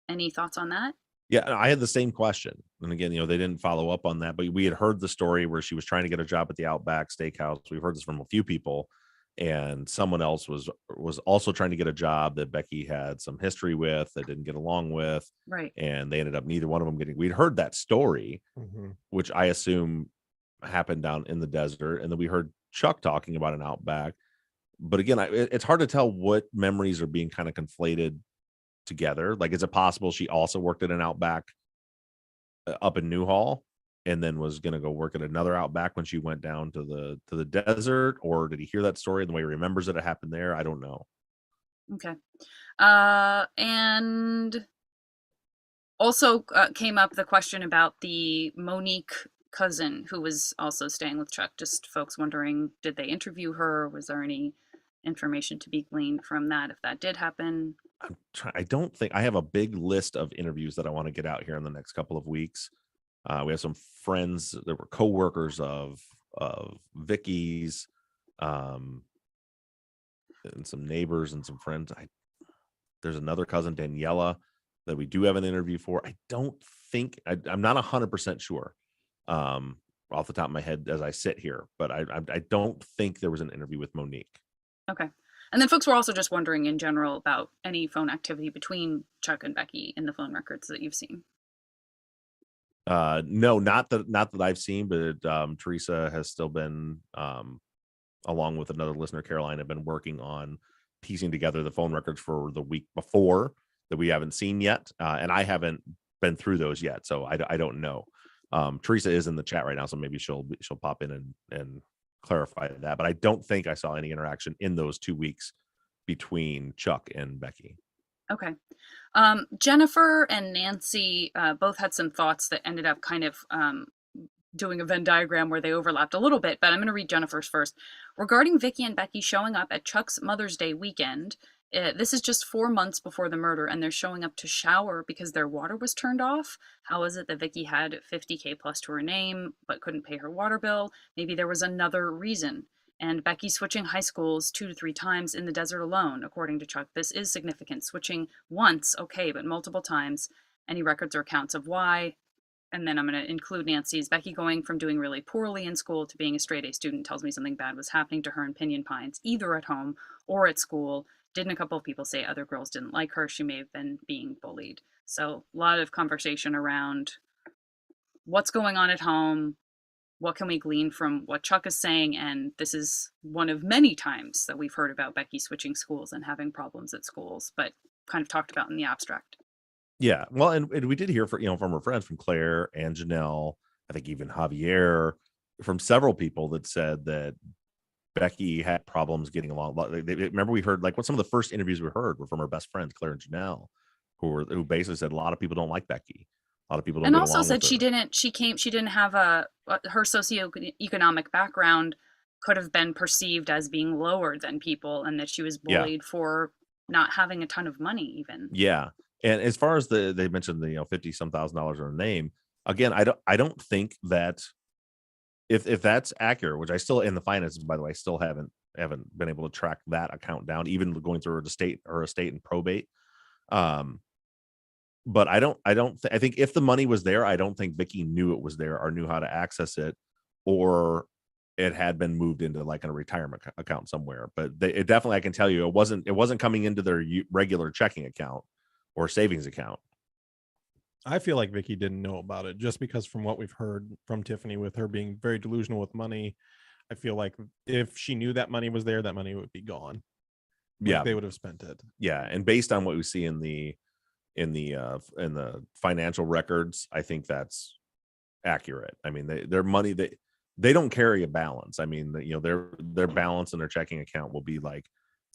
Any thoughts on that? Yeah, I had the same question. And again, they didn't follow up on that, but we had heard the story where she was trying to get a job at the Outback Steakhouse. We've heard this from a few people, and someone else was also trying to get a job that Becky had some history with, that didn't get along with. Right. And they ended up neither one of them getting. We'd heard that story, which I assume happened down in the desert, and then we heard Chuck talking about an Outback. But again, it's hard to tell what memories are being kind of conflated together. Like, is it possible she also worked at an Outback up in Newhall, and then was going to go work at another Outback when she went down to the desert? Or did he hear that story and the way he remembers it happened there? I don't know. Okay. And also came up the question about the Monique cousin who was also staying with Chuck. Just folks wondering, did they interview her? Was there any information to be gleaned from that, if that did happen? I don't think I have a big list of interviews that I want to get out here in the next couple of weeks. We have some friends that were co-workers of Vicky's, and some neighbors and some friends. There's another cousin, Daniela, that we do have an interview for. I don't think I'm not 100% sure off the top of my head as I sit here, but I don't think there was an interview with Monique. Okay. And then folks were also just wondering in general about any phone activity between Chuck and Becky in the phone records that you've seen. No, not that I've seen, but Teresa has still been, along with another listener, Caroline, have been working on piecing together the phone records for the week before that we haven't seen yet. And I haven't been through those yet, so I don't know. Teresa is in the chat right now, so maybe she'll pop in and clarify that. But I don't think I saw any interaction in those 2 weeks between Chuck and Becky. Okay. Jennifer and Nancy both had some thoughts that ended up kind of doing a Venn diagram where they overlapped a little bit, but I'm going to read Jennifer's first. Regarding Vicky and Becky showing up at Chuck's Mother's Day weekend, this is just 4 months before the murder, and they're showing up to shower because their water was turned off. How is it that Vicky had $50K plus to her name but couldn't pay her water bill? Maybe there was another reason. And Becky switching high schools 2 to 3 times in the desert alone, according to Chuck. This is significant. Switching once, okay, but multiple times. Any records or accounts of why? And then I'm going to include Nancy's. Becky going from doing really poorly in school to being a straight A student tells me something bad was happening to her in Pinyon Pines, either at home or at school. Didn't a couple of people say other girls didn't like her? She may have been being bullied. So a lot of conversation around what's going on at home, what can we glean from what Chuck is saying, and this is one of many times that we've heard about Becky switching schools and having problems at schools, but kind of talked about in the abstract. Yeah, well, and we did hear from her friends, from Claire and Janelle, I think even Javier, from several people that said that Becky had problems getting along. Remember, we heard what some of the first interviews we heard were from her best friends, Claire and Janelle, who basically said a lot of people don't like Becky. A lot of people don't. And also said she didn't have her socioeconomic background could have been perceived as being lower than people, and that she was bullied for not having a ton of money even. Yeah. And as far as they mentioned the $50,000 in her name, again, I don't think that if that's accurate, which I still, in the finances, by the way, I still haven't been able to track that account down, even going through her estate and probate. But I think if the money was there, I don't think Vicky knew it was there or knew how to access it, or it had been moved into a retirement account somewhere. But it definitely, I can tell you, it wasn't coming into their regular checking account or savings account. I feel like Vicky didn't know about it, just because from what we've heard from Tiffany, with her being very delusional with money, I feel like if she knew that money was there, that money would be gone. They would have spent it. Yeah, and based on what we see in the financial records, I think that's accurate. I mean, their money, they don't carry a balance. I mean, their balance in their checking account will be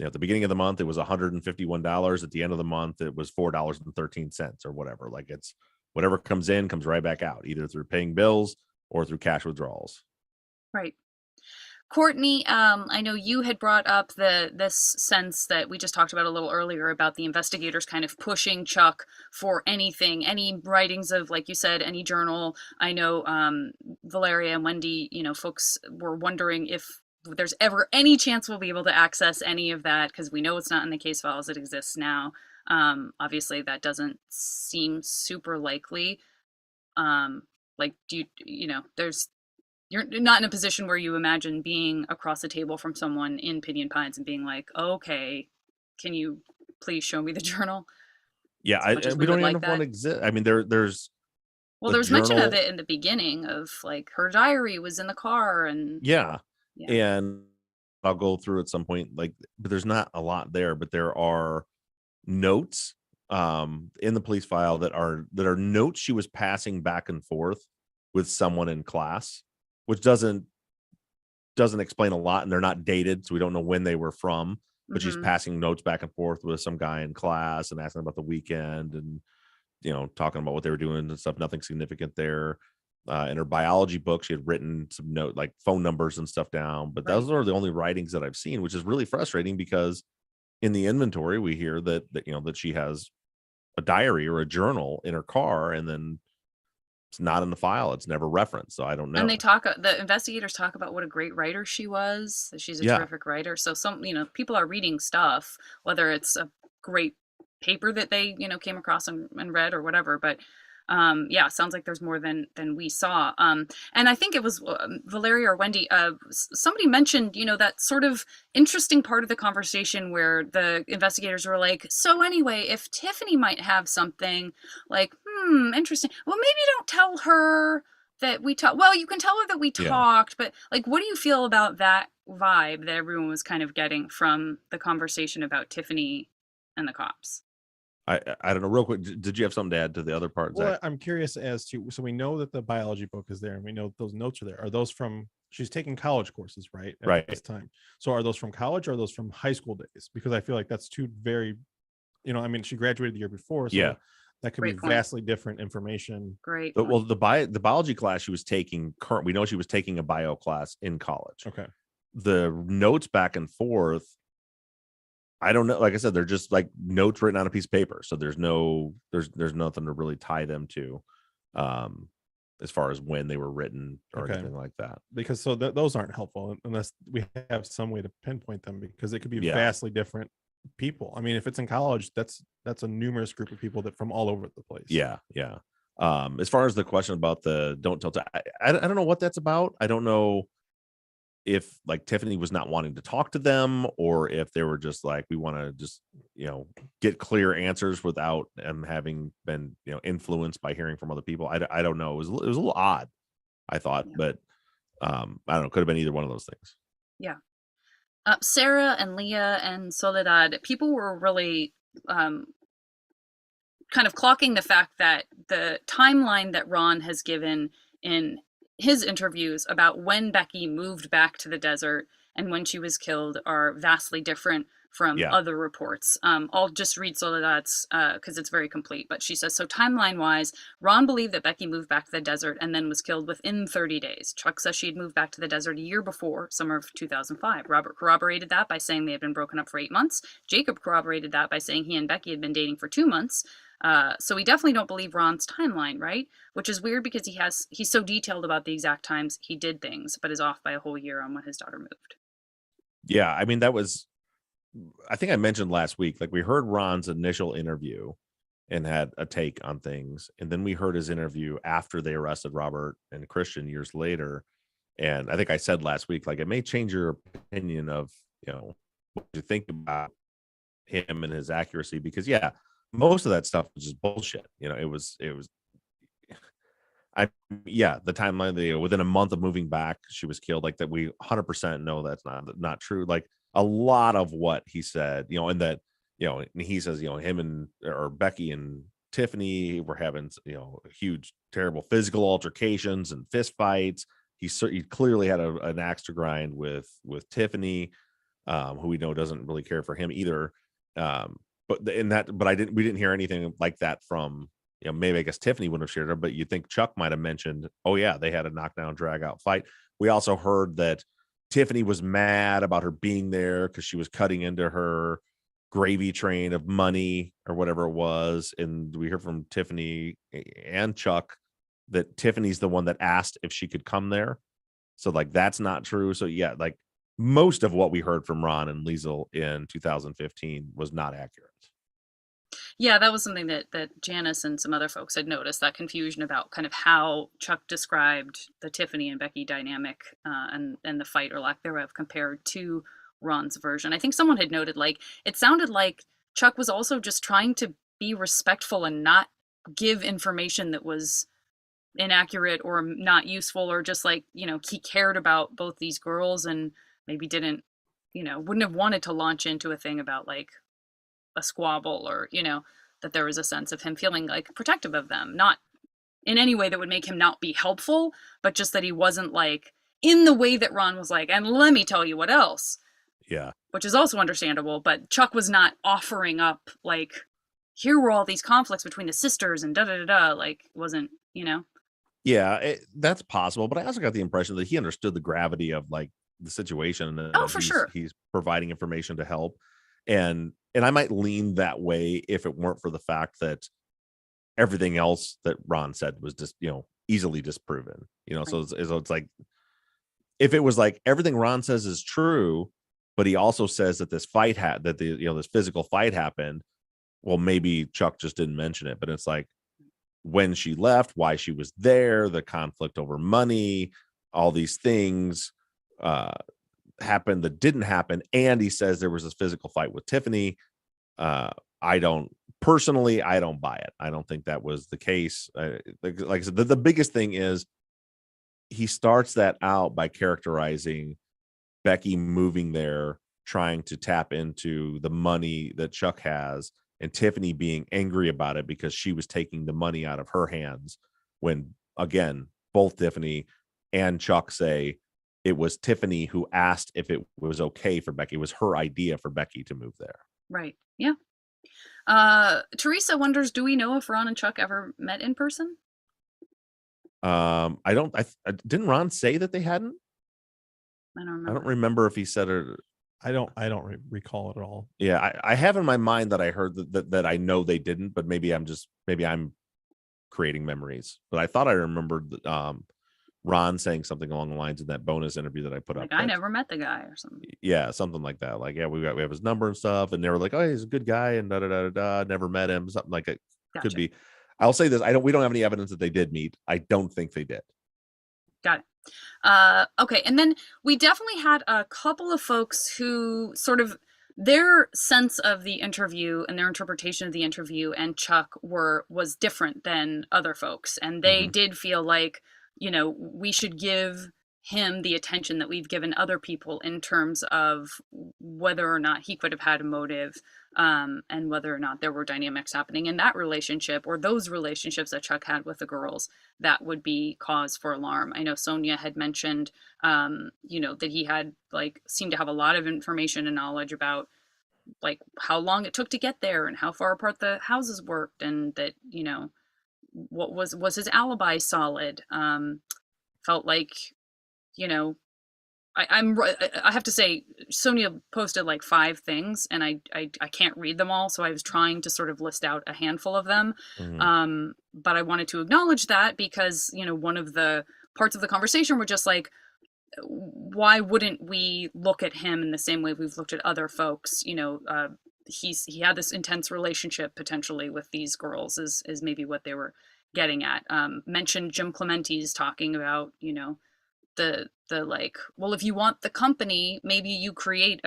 at the beginning of the month, it was $151. At the end of the month, it was $4.13 or whatever. It's whatever comes in, comes right back out, either through paying bills or through cash withdrawals. Right. Courtney, I know you had brought up this sense that we just talked about a little earlier about the investigators kind of pushing Chuck for anything, any writings of, like you said, any journal. I know Valeria and Wendy, folks were wondering if there's ever any chance we'll be able to access any of that, because we know it's not in the case file as it exists now. Obviously, that doesn't seem super likely. Like, you're not in a position where you imagine being across the table from someone in Pinion Pines and being like, okay, can you please show me the journal? Yeah, we don't even want to exist. I mean, there's mention of it in the beginning of like her diary was in the car, and and I'll go through at some point, like, but there's not a lot there, but there are notes in the police file that are notes she was passing back and forth with someone in class, which doesn't explain a lot, and they're not dated, so we don't know when they were from, but she's passing notes back and forth with some guy in class and asking about the weekend and talking about what they were doing and stuff. Nothing significant there. In her biology book, she had written some note, like phone numbers and stuff down, but those are the only writings that I've seen, which is really frustrating, because in the inventory we hear that she has a diary or a journal in her car, and then it's not in the file. It's never referenced. So I don't know. And the investigators talk about what a great writer she was. That she's a terrific writer. So people are reading stuff, whether it's a great paper that they, came across and read or whatever. But sounds like there's more than we saw. And I think it was Valeria or Wendy, somebody mentioned, that sort of interesting part of the conversation where the investigators were like, so anyway, if Tiffany might have something, like, interesting. Well, maybe don't tell her that we talked. Well, you can tell her that we talked, but like, what do you feel about that vibe that everyone was kind of getting from the conversation about Tiffany and the cops? I don't know. Real quick, did you have something to add to the other part? Well, I'm curious as to, so we know that the biology book is there, and we know those notes are there. Are those from, she's taking college courses, right? At this time. So are those from college, or are those from high school days? Because I feel like that's two very, she graduated the year before. So that could be vastly different information. Great. But well, the biology class she was taking, we know she was taking a bio class in college. Okay. The notes back and forth, I don't know. Like I said, they're just like notes written on a piece of paper. So there's nothing to really tie them to, as far as when they were written or anything like that. Because those aren't helpful unless we have some way to pinpoint them, because it could be vastly different people. I mean, if it's in college, that's a numerous group of people that from all over the place. Yeah. As far as the question about the don't tell, I don't know what that's about. I don't know if like Tiffany was not wanting to talk to them, or if they were just like, we want to just get clear answers without them having been influenced by hearing from other people. I don't know. It was a little odd, I thought, but I don't know. Could have been either one of those things. Yeah. Sarah and Leah and Soledad, people were really kind of clocking the fact that the timeline that Ron has given in his interviews about when Becky moved back to the desert and when she was killed are vastly different from other reports. I'll just read Soledad's because it's very complete, but she says, so timeline wise, Ron believed that Becky moved back to the desert and then was killed within 30 days. Chuck says she had moved back to the desert a year before, summer of 2005. Robert corroborated that by saying they had been broken up for 8 months. Jacob corroborated that by saying he and Becky had been dating for 2 months. So we definitely don't believe Ron's timeline, right? Which is weird because he's so detailed about the exact times he did things, but is off by a whole year on when his daughter moved. Yeah, I mean, I think I mentioned last week, like we heard Ron's initial interview and had a take on things, and then we heard his interview after they arrested Robert and Christian years later. And I think I said last week, like, it may change your opinion of what you think about him and his accuracy, because most of that stuff was just bullshit. It was the timeline, within a month of moving back, she was killed, like that. We 100% know that's not true. Like a lot of what he said, and that, and he says, him or Becky and Tiffany were having, huge, terrible physical altercations and fist fights. He clearly had an axe to grind with Tiffany, who we know doesn't really care for him either. We didn't hear anything like that from, maybe I guess Tiffany wouldn't have shared it, but you think Chuck might have mentioned, oh yeah, they had a knockdown drag out fight. We also heard that Tiffany was mad about her being there because she was cutting into her gravy train of money or whatever it was. And we hear from Tiffany and Chuck that Tiffany's the one that asked if she could come there. So like that's not true. So yeah, like most of what we heard from Ron and Liesel in 2015 was not accurate. Yeah, that was something that Janice and some other folks had noticed, that confusion about kind of how Chuck described the Tiffany and Becky dynamic, and the fight or lack thereof compared to Ron's version. I think someone had noted, like, it sounded like Chuck was also just trying to be respectful and not give information that was inaccurate or not useful, or just like, he cared about both these girls and maybe didn't, wouldn't have wanted to launch into a thing about like a squabble, or that there was a sense of him feeling like protective of them, not in any way that would make him not be helpful, but just that he wasn't like in the way that Ron was like, and let me tell you what else. Yeah, which is also understandable, but Chuck was not offering up like, here were all these conflicts between the sisters and da da da da, like, wasn't, yeah, that's possible, but I also got the impression that he understood the gravity of like the situation, and oh, for sure, he's providing information to help. And I might lean that way if it weren't for the fact that everything else that Ron said was just, easily disproven, right. So it's like, if it was like everything Ron says is true, but he also says that this fight this physical fight happened, well, maybe Chuck just didn't mention it, but it's like when she left, why she was there, the conflict over money, all these things happened that didn't happen. And he says there was this physical fight with Tiffany. I don't buy it. I don't think that was the case. Like I said, the biggest thing is he starts that out by characterizing Becky moving there, trying to tap into the money that Chuck has, and Tiffany being angry about it because she was taking the money out of her hands, when again, both Tiffany and Chuck say it was Tiffany who asked if it was okay for Becky. It was her idea for Becky to move there. Right. Yeah. Teresa wonders, do we know if Ron and Chuck ever met in person? I didn't Ron say that they hadn't? I don't remember. I don't remember if he said it. I don't recall it at all. Yeah, I have in my mind that I heard that I know they didn't, but maybe I'm creating memories. But I thought I remembered Ron saying something along the lines in that bonus interview that I put like, up. I never met the guy or something. Yeah, something like that. Like, yeah, we have his number and stuff, and they were like, oh, he's a good guy, and da da da da. Never met him. Something like it. Gotcha. Could be. I'll say this: we don't have any evidence that they did meet. I don't think they did. Got it. Okay, and then we definitely had a couple of folks who sort of, their sense of the interview and their interpretation of the interview and Chuck was different than other folks, and they did feel like, we should give him the attention that we've given other people in terms of whether or not he could have had a motive, and whether or not there were dynamics happening in that relationship or those relationships that Chuck had with the girls that would be cause for alarm. I know Sonia had mentioned, that he had seemed to have a lot of information and knowledge about like how long it took to get there and how far apart the houses worked, and that, what was his alibi solid. Felt like, I have to say, Sonia posted like 5 things, and I can't read them all, so I was trying to sort of list out a handful of them. But I wanted to acknowledge that because, one of the parts of the conversation were just like, why wouldn't we look at him in the same way we've looked at other folks? He had this intense relationship potentially with these girls, is maybe what they were getting at. Mentioned Jim Clementi's talking about, the like, well, if you want the company, maybe you create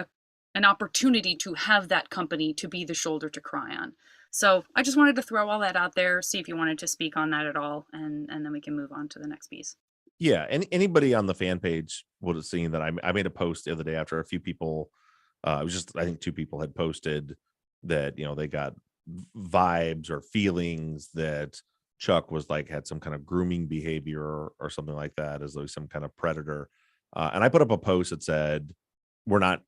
an opportunity to have that company to be the shoulder to cry on. So I just wanted to throw all that out there, see if you wanted to speak on that at all, and then we can move on to the next piece. Yeah, anybody on the fan page would have seen that I made a post the other day after a few people, it was just, I think 2 people had posted that, they got vibes or feelings that Chuck was like, had some kind of grooming behavior or something like that, as though he's some kind of predator. And I put up a post that said, we're not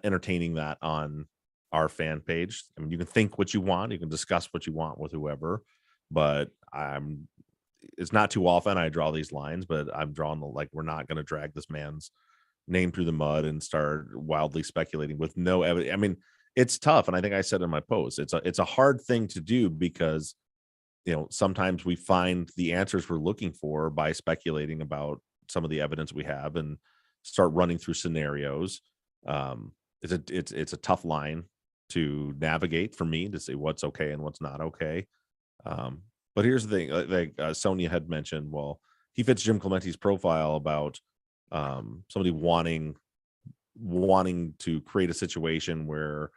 entertaining that on our fan page. I mean, you can think what you want, you can discuss what you want with whoever, but it's not too often I draw these lines, but I'm drawing we're not going to drag this man's name through the mud and start wildly speculating with no evidence. I mean, it's tough, and I think I said in my post, it's a hard thing to do because sometimes we find the answers we're looking for by speculating about some of the evidence we have and start running through scenarios. It's a tough line to navigate for me to say what's okay and what's not okay. But here's the thing, like Sonia had mentioned, well, he fits Jim Clementi's profile about somebody wanting to create a situation where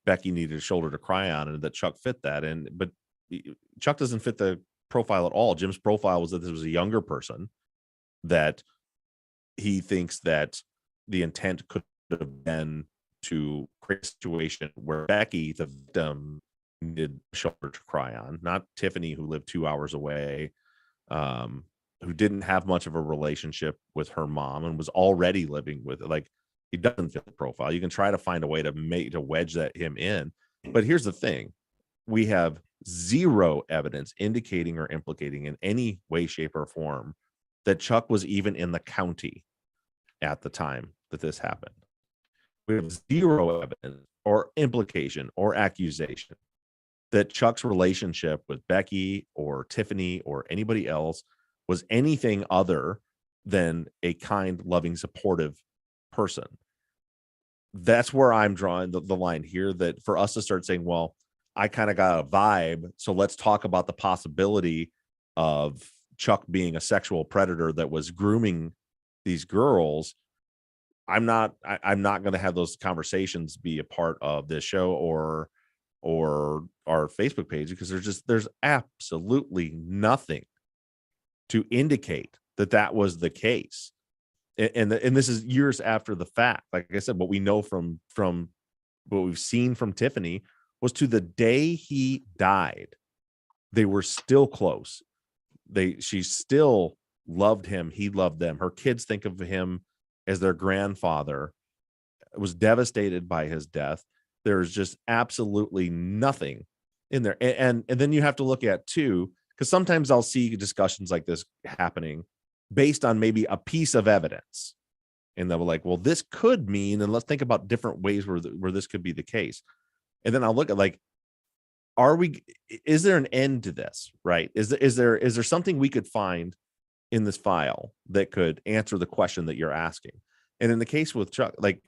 Becky needed a shoulder to cry on, and that Chuck fit that. But Chuck doesn't fit the profile at all. Jim's profile was that this was a younger person, that he thinks that the intent could have been to create a situation where Becky, the victim, needed a shoulder to cry on, not Tiffany, who lived 2 hours away, who didn't have much of a relationship with her mom and was already living with it. Like, he doesn't fit the profile. You can try to find a way to wedge him in. But here's the thing. We have zero evidence indicating or implicating in any way, shape, or form that Chuck was even in the county at the time that this happened. We have zero evidence or implication or accusation that Chuck's relationship with Becky or Tiffany or anybody else was anything other than a kind, loving, supportive person. That's where I'm drawing the line here, that for us to start saying, well, I kind of got a vibe, so let's talk about the possibility of Chuck being a sexual predator that was grooming these girls. I'm not going to have those conversations be a part of this show or our Facebook page, because there's absolutely nothing to indicate that was the case. And this is years after the fact. Like I said, what we know from what we've seen from Tiffany was, to the day he died, they were still close. She still loved him. He loved them. Her kids think of him as their grandfather. Was devastated by his death. There's just absolutely nothing in there. And then you have to look at too, because sometimes I'll see discussions like this happening based on maybe a piece of evidence. And they'll be like, well, this could mean, and let's think about different ways where this could be the case. And then I'll look at, like, is there an end to this, right? Is there something we could find in this file that could answer the question that you're asking? And in the case with Chuck, like,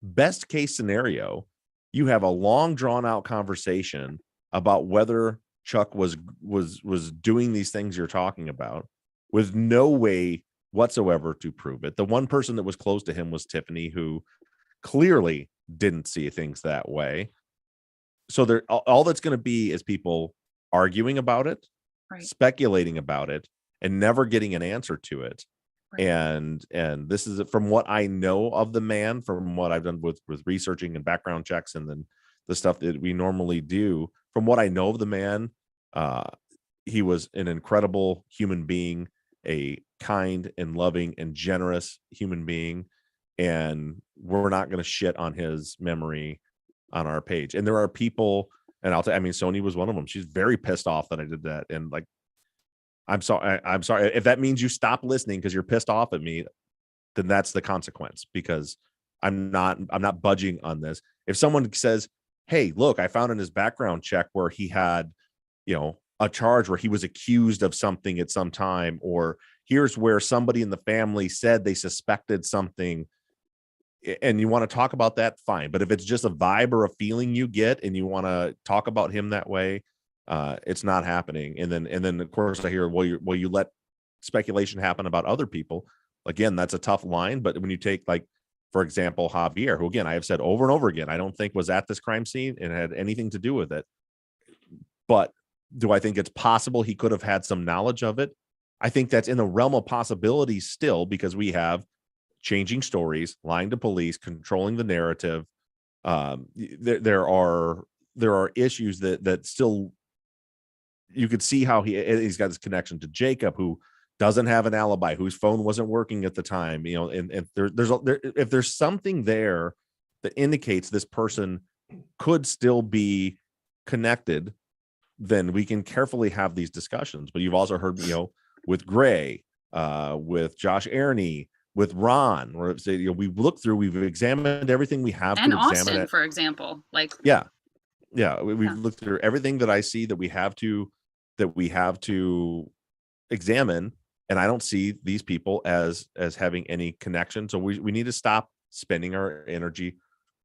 best case scenario, you have a long drawn out conversation about whether Chuck was doing these things you're talking about, with no way whatsoever to prove it. The one person that was close to him was Tiffany, who clearly didn't see things that way. So all that's going to be is people arguing about it, right, speculating about it, and never getting an answer to it. Right. And this is from what I know of the man, from what I've done with researching and background checks, and then the stuff that we normally do. From what I know of the man, he was an incredible human being, a kind and loving and generous human being, and we're not going to shit on his memory on our page. And there are people, and Sony was one of them. She's very pissed off that I did that, and like, I'm sorry if that means you stop listening because you're pissed off at me, then that's the consequence, because I'm not budging on this. If someone says, hey, look, I found in his background check where he had, a charge where he was accused of something at some time, or here's where somebody in the family said they suspected something, and you want to talk about that, fine. But if it's just a vibe or a feeling you get and you want to talk about him that way, it's not happening. And then of course I hear, well, you let speculation happen about other people. Again, that's a tough line. But when you take, like, for example, Javier, who, again, I have said over and over again, I don't think was at this crime scene and had anything to do with it. But do I think it's possible he could have had some knowledge of it? I think that's in the realm of possibilities still, because we have changing stories, lying to police, controlling the narrative. There are issues that still, you could see how he's got this connection to Jacob, who doesn't have an alibi, whose phone wasn't working at the time, and if there's something there that indicates this person could still be connected, then we can carefully have these discussions. But you've also heard, with Gray, with Josh Airney, with Ron, where it's, we've looked through, we've examined everything we have and to Austin, examine it. for example, like we've looked through everything that I see that we have to examine, and I don't see these people as having any connection. So we need to stop spending our energy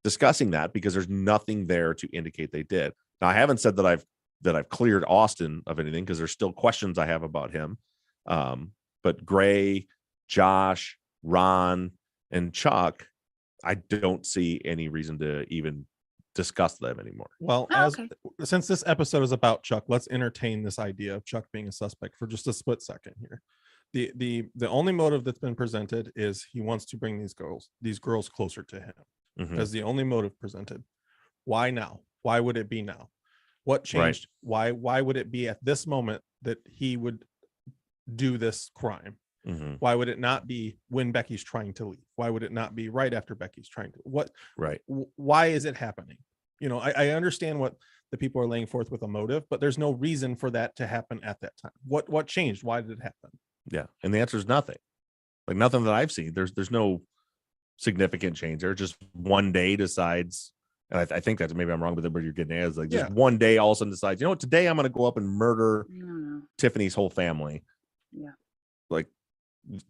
discussing that, because there's nothing there to indicate they did. Now, I haven't said that I've cleared Austin of anything, because there's still questions I have about him. But Gray, Josh, Ron, and Chuck, I don't see any reason to even discuss them anymore. Well, since this episode is about Chuck, let's entertain this idea of Chuck being a suspect for just a split second here. The only motive that's been presented is he wants to bring these girls closer to him. Mm-hmm. That's the only motive presented. Why now? Why would it be now? What changed? Right. Why would it be at this moment that he would do this crime? Mm-hmm. Why would it not be when Becky's trying to leave? Why would it not be right after Becky's trying to? Why is it happening? I understand what the people are laying forth with a motive, but there's no reason for that to happen at that time. What changed? Why did it happen? Yeah, and the answer is nothing. Like, nothing that I've seen. There's no significant change there. Just one day decides, and I think that's, maybe I'm wrong, but what you're getting at is like, just one day all of a sudden decides, you know what, today I'm going to go up and murder Tiffany's whole family. Yeah, like,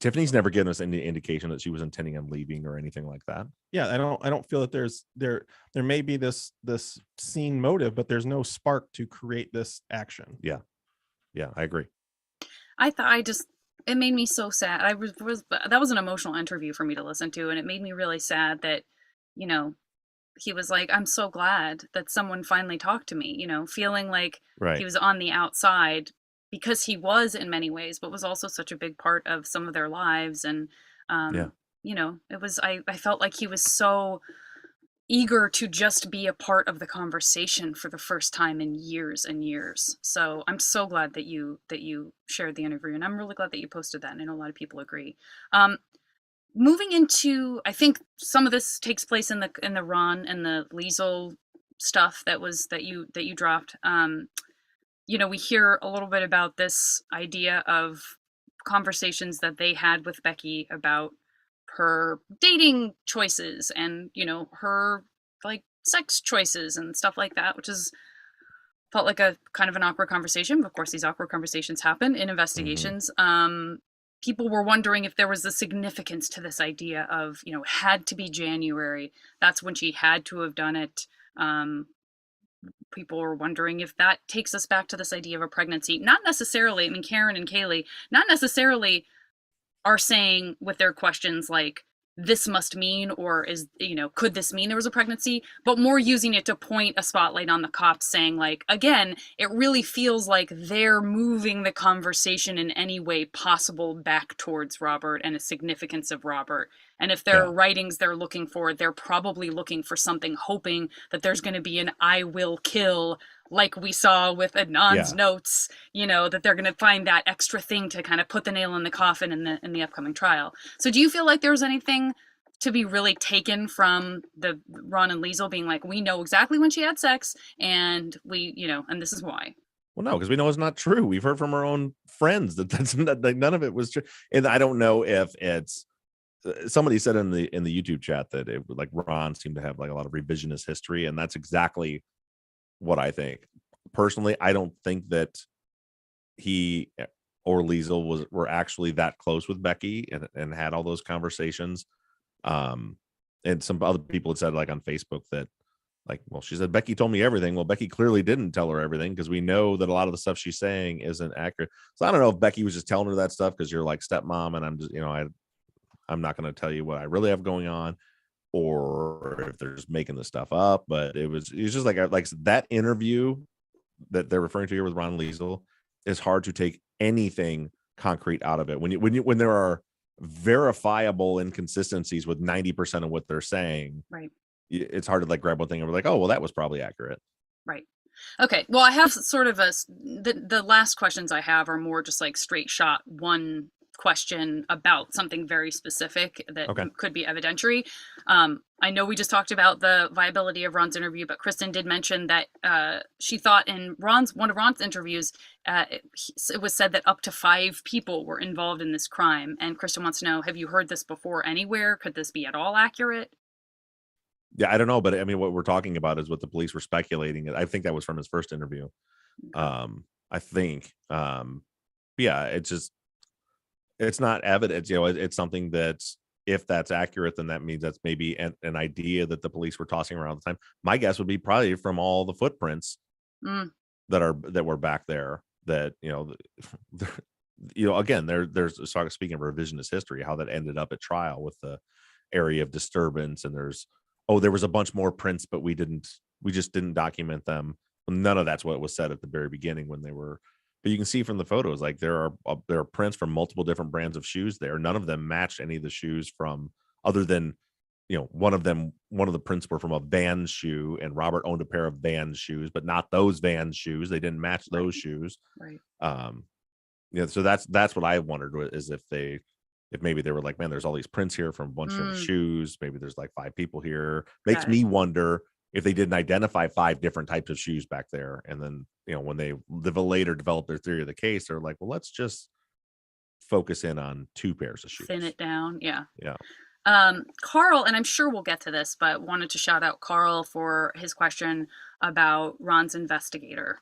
Tiffany's never given us any indication that she was intending on leaving or anything like that. Yeah, I don't feel that there may be this scene motive, but there's no spark to create this action. Yeah, I agree. It made me so sad. That was an emotional interview for me to listen to, and it made me really sad that, he was like, I'm so glad that someone finally talked to me, feeling like he was on the outside, because he was in many ways, but was also such a big part of some of their lives. And, it was, I felt like he was so eager to just be a part of the conversation for the first time in years and years. So I'm so glad that you shared the interview, and I'm really glad that you posted that. And I know a lot of people agree. Moving into, I think some of this takes place in the Ron and the Liesel stuff that you dropped. We hear a little bit about this idea of conversations that they had with Becky about her dating choices and, her like sex choices and stuff like that, which felt like a kind of an awkward conversation. But of course, these awkward conversations happen in investigations. Mm-hmm. People were wondering if there was a significance to this idea of, it had to be January. That's when she had to have done it. People were wondering if that takes us back to this idea of a pregnancy. Not necessarily. I mean, Karen and Kaylee, not necessarily are saying with their questions like, this must mean, or is, could this mean there was a pregnancy? But more using it to point a spotlight on the cops, saying like, again, it really feels like they're moving the conversation in any way possible back towards Robert and the significance of Robert. And if there are writings they're looking for, they're probably looking for something, hoping that there's going to be an I will kill, like we saw with Adnan's notes, that they're going to find that extra thing to kind of put the nail in the coffin in the upcoming trial. So do you feel like there was anything to be really taken from the Ron and Liesel being like, we know exactly when she had sex, and we, and this is why? Well, no, because we know it's not true. We've heard from our own friends that none of it was true. And I don't know if it's, somebody said in the YouTube chat that it like Ron seemed to have like a lot of revisionist history, and that's exactly what I think. Personally, I don't think that he or Liesel were actually that close with Becky and had all those conversations. And some other people had said like on Facebook that like, well, she said Becky told me everything. Well, Becky clearly didn't tell her everything, because we know that a lot of the stuff she's saying isn't accurate. So I don't know if Becky was just telling her that stuff because you're like stepmom, and I'm just, I'm not going to tell you what I really have going on, or if they're just making this stuff up. But it was just like that interview that they're referring to here with Ron Liesel is hard to take anything concrete out of it when there are verifiable inconsistencies with 90% of what they're saying. Right. It's hard to like grab one thing and we're like, oh well, that was probably accurate. Right. Okay. Well, I have sort of the last questions I have are more just like straight shot one question about something very specific that Okay. could be evidentiary. I know we just talked about the viability of Ron's interview, but Kristen did mention that she thought in one of Ron's interviews, it was said that up to 5 people were involved in this crime. And Kristen wants to know, have you heard this before anywhere? Could this be at all accurate? Yeah, I don't know, but I mean, what we're talking about is what the police were speculating. I think that was from his first interview. I think, yeah, it's not evidence. It's something that, if that's accurate, then that means that's maybe an idea that the police were tossing around at the time. My guess would be probably from all the footprints that were back there. That again, there's speaking of revisionist history, how that ended up at trial with the area of disturbance, and there was a bunch more prints, but we just didn't document them. None of that's what was said at the very beginning when they were. But you can see from the photos, like there are prints from multiple different brands of shoes there. None of them matched any of the shoes other than, one of the prints were from a Vans shoe, and Robert owned a pair of Vans shoes, but not those Vans shoes. They didn't match those shoes. Right. So that's what I wondered, is if maybe they were like, man, there's all these prints here from a bunch of shoes. Maybe there's like 5 people here. Makes me wonder if they didn't identify 5 different types of shoes back there. And then, when they later developed their theory of the case, they're like, well, let's just focus in on 2 pairs of shoes. Thin it down. Yeah. Yeah. Carl, and I'm sure we'll get to this, but wanted to shout out Carl for his question about Ron's investigator.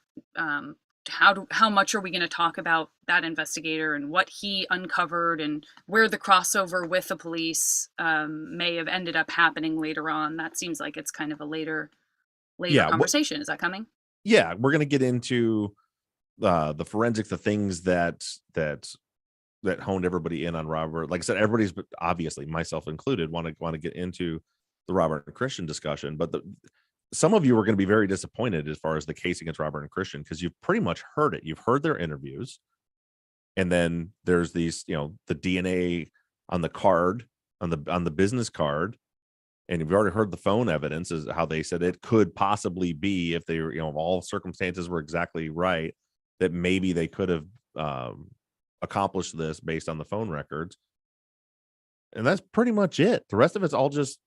How much are we going to talk about that investigator and what he uncovered and where the crossover with the police may have ended up happening later on? That seems like it's kind of a later conversation. Is that coming? Yeah, we're going to get into the forensics, the things that honed everybody in on Robert. Like I said, everybody's, obviously myself included, want to get into the Robert and Christian discussion, but some of you are going to be very disappointed as far as the case against Robert and Christian, because you've pretty much heard it. You've heard their interviews, and then there's these, the DNA on the card, on the business card, and you've already heard the phone evidence, is how they said it could possibly be, if they were, all circumstances were exactly right, that maybe they could have accomplished this based on the phone records. And that's pretty much it. The rest of it's all just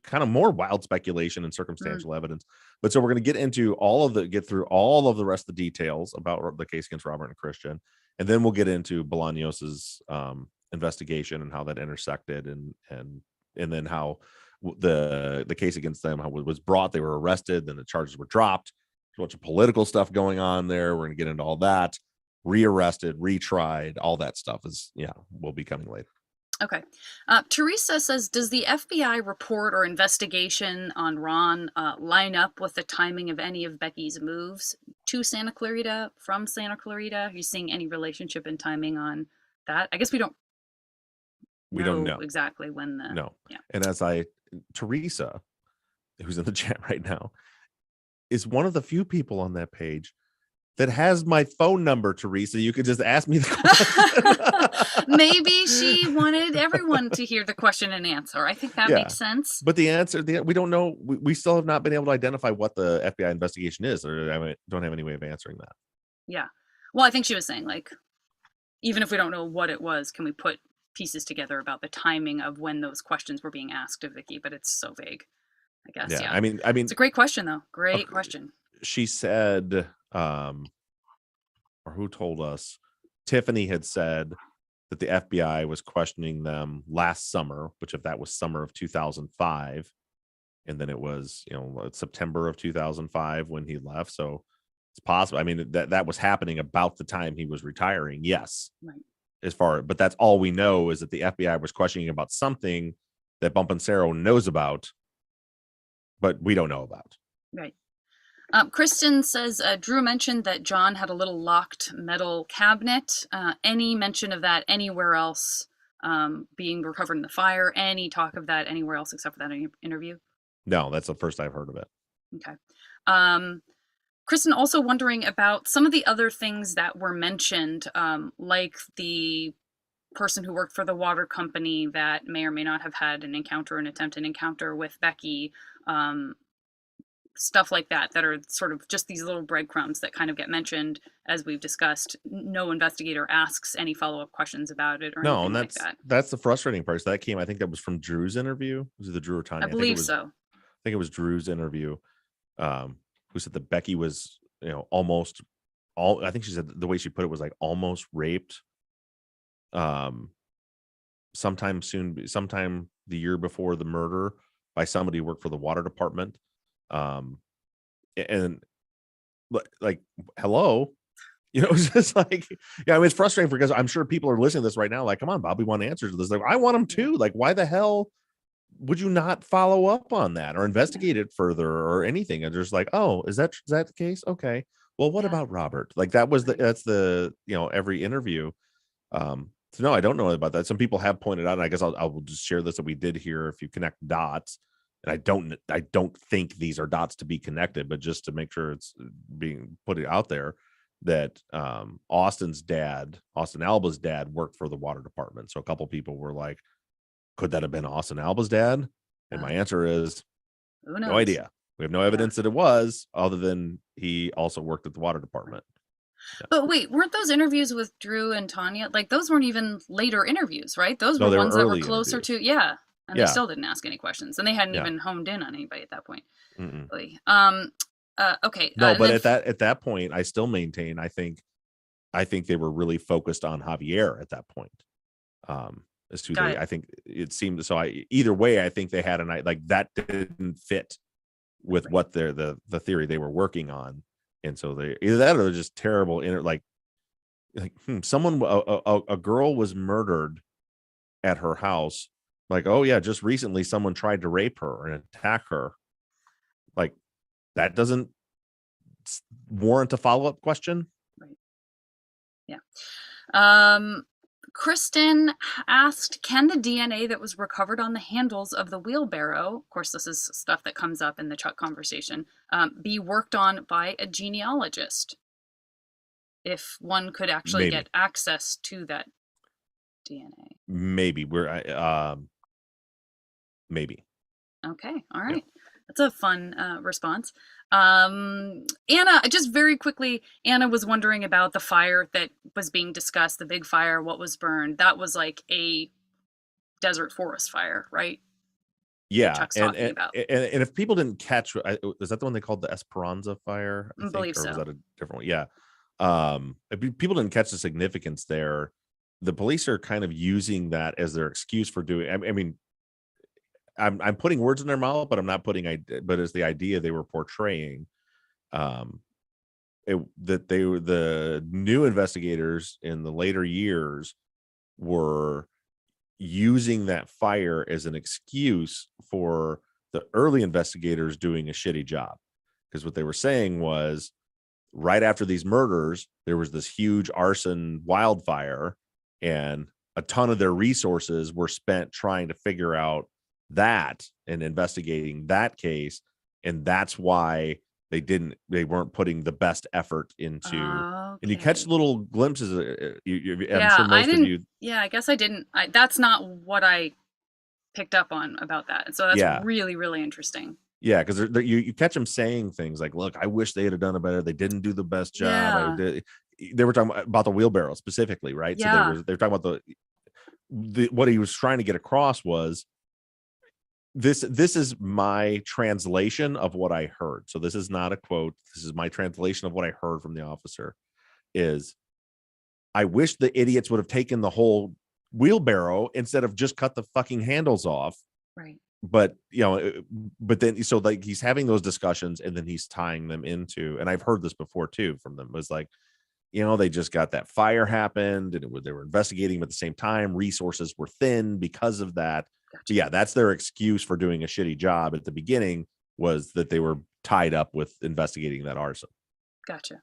kind of more wild speculation and circumstantial evidence. But so we're going to get through all of the rest of the details about the case against Robert and Christian, and then we'll get into Bolaños's investigation and how that intersected, and then how the case against them, how it was brought. They were arrested, then the charges were dropped. There's a bunch of political stuff going on there. We're going to get into all that. Rearrested, retried, all that stuff will be coming later. Okay. Teresa says, does the FBI report or investigation on Ron line up with the timing of any of Becky's moves to Santa Clarita, from Santa Clarita? Are you seeing any relationship in timing on that? I guess we don't know exactly when Yeah. And Teresa, who's in the chat right now, is one of the few people on that page that has my phone number, Teresa. You could just ask me the question. Maybe she wanted everyone to hear the question and answer. I think that makes sense. But the answer, we don't know. We still have not been able to identify what the FBI investigation is, or I don't have any way of answering that. Yeah. Well, I think she was saying, like, even if we don't know what it was, can we put pieces together about the timing of when those questions were being asked of Vicky? But it's so vague, I guess. Yeah. I mean, it's a great question, though. Great question. She said, or who told us? Tiffany had said that the FBI was questioning them last summer, which, if that was summer of 2005, and then it was, September of 2005 when he left. So it's possible. I mean, that was happening about the time he was retiring. Yes. Right. But that's all we know, is that the FBI was questioning about something that Bumpancero knows about, but we don't know about. Right. Kristen says, Drew mentioned that John had a little locked metal cabinet. Any mention of that anywhere else being recovered in the fire? Any talk of that anywhere else except for that interview? No, that's the first I've heard of it. Okay. Kristen also wondering about some of the other things that were mentioned, like the person who worked for the water company that may or may not have had an attempted encounter with Becky. stuff like that are sort of just these little breadcrumbs that kind of get mentioned as we've discussed. No investigator asks any follow-up questions about it or No, anything and like that. that's the frustrating part. So that came, I think that was from Drew's interview. Was it the Drew or Tanya? I believe it was, so. I think it was Drew's interview. Who said that Becky was, almost I think she said the way she put it was like almost raped. Sometime the year before the murder by somebody who worked for the water department. And like, hello, it's just like, yeah, I mean, it's frustrating because I'm sure people are listening to this right now. Like, come on, Bob, we want answers to this. Like, I want them too. Like, why the hell would you not follow up on that or investigate it further or anything? And just like, oh, is that the case? Okay. Well, what about Robert? Like that's the, every interview. So no, I don't know about that. Some people have pointed out, and I guess I will just share this that we did here. If you connect dots, and I don't think these are dots to be connected, but just to make sure it's being put out there that Austin Alba's dad worked for the water department. So a couple people were like, could that have been Austin Alba's dad? And my answer is no idea. We have no evidence that it was, other than he also worked at the water department. Yeah. But wait, weren't those interviews with Drew and Tanya, like those weren't even later interviews, right? Those were ones that were closer interviews. And they still didn't ask any questions, and they hadn't even honed in on anybody at that point. Really. Okay. No, but at that point, I still maintain. I think they were really focused on Javier at that point. As to I think it seemed so. Either way, I think they had like that didn't fit with what the theory they were working on, and so they either that or just terrible. Someone a girl was murdered at her house. Like, oh yeah, just recently someone tried to rape her and attack her. Like, that doesn't warrant a follow-up question. Right. Yeah. Kristen asked, can the DNA that was recovered on the handles of the wheelbarrow, of course this is stuff that comes up in the Chuck conversation, be worked on by a genealogist? If one could actually get access to that DNA. Maybe. Maybe. Okay. All right. Yeah. That's a fun response. Anna, just very quickly, Anna was wondering about the fire that was being discussed, the big fire, what was burned. That was like a desert forest fire, right? Yeah. And if people didn't catch, is that the one they called the Esperanza fire? I believe so. Or was that a different one? Yeah. If people didn't catch the significance there, the police are kind of using that as their excuse for doing, I mean, I'm putting words in their mouth, but I'm not putting, but it's the idea they were portraying, that the new investigators in the later years were using that fire as an excuse for the early investigators doing a shitty job. Because what they were saying was, right after these murders, there was this huge arson wildfire, and a ton of their resources were spent trying to figure out that and investigating that case, and that's why they weren't putting the best effort into. And you catch little glimpses I'm sure most of you. I guess I didn't. That's not what I picked up on about that, so that's really, really interesting. Yeah, because you catch them saying things like, look, I wish they had done it better, they didn't do the best job. They were talking about the wheelbarrow specifically, right? So they were talking about what he was trying to get across was, this is my translation of what I heard. So this is not a quote. This is my translation of what I heard from the officer. Is, I wish the idiots would have taken the whole wheelbarrow instead of just cut the fucking handles off. Right. But then so like he's having those discussions, and then he's tying them into, and I've heard this before too from them, was like, they just got that fire happened, and they were investigating at the same time. Resources were thin because of that. Gotcha. Yeah, that's their excuse for doing a shitty job at the beginning, was that they were tied up with investigating that arson. Gotcha.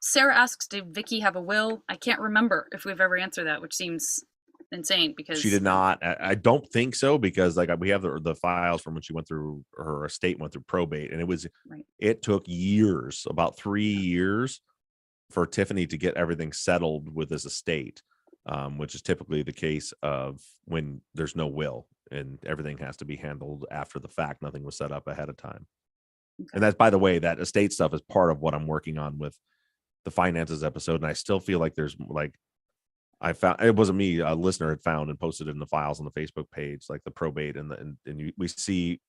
Sarah asks, did Vicky have a will? I can't remember if we've ever answered that, which seems insane because she did not. I don't think so, because like we have the files from when she went through, her estate went through probate, and it took years, about 3 years, for Tiffany to get everything settled with this estate. Which is typically the case of when there's no will and everything has to be handled after the fact. Nothing was set up ahead of time. Okay. And that's, by the way, that estate stuff is part of what I'm working on with the finances episode. And I still feel like there's like, I found, it wasn't me, a listener had found and posted it in the files on the Facebook page, like the probate we see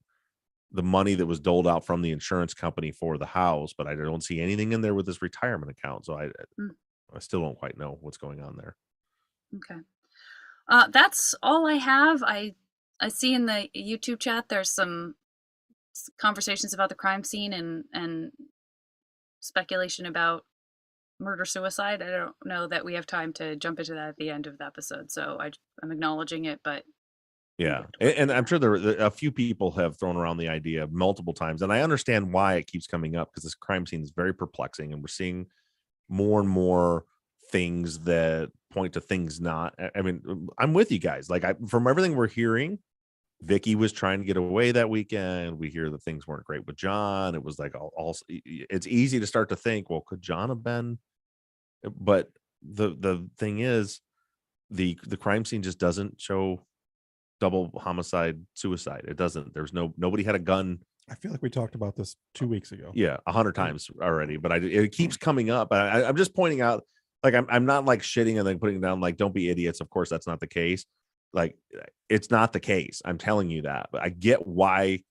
the money that was doled out from the insurance company for the house, but I don't see anything in there with this retirement account. So I still don't quite know what's going on there. Okay. That's all I have. I see in the YouTube chat there's some conversations about the crime scene and speculation about murder suicide. I don't know that we have time to jump into that at the end of the episode, so I'm acknowledging it, but yeah, and I'm sure there a few people have thrown around the idea multiple times, and I understand why it keeps coming up, because this crime scene is very perplexing, and we're seeing more and more things that point to things not. I mean, I'm with you guys. Like, from everything we're hearing, Vicky was trying to get away that weekend. We hear that things weren't great with John. It was like all it's easy to start to think, well, could John have been? But the thing is, the crime scene just doesn't show double homicide suicide. It doesn't. There's nobody had a gun. I feel like we talked about this 2 weeks ago. Yeah, 100 times already, but it keeps coming up. I'm just pointing out, like, I'm not like shitting and then putting down like, don't be idiots. Of course, that's not the case. Like, it's not the case. I'm telling you that, but I get why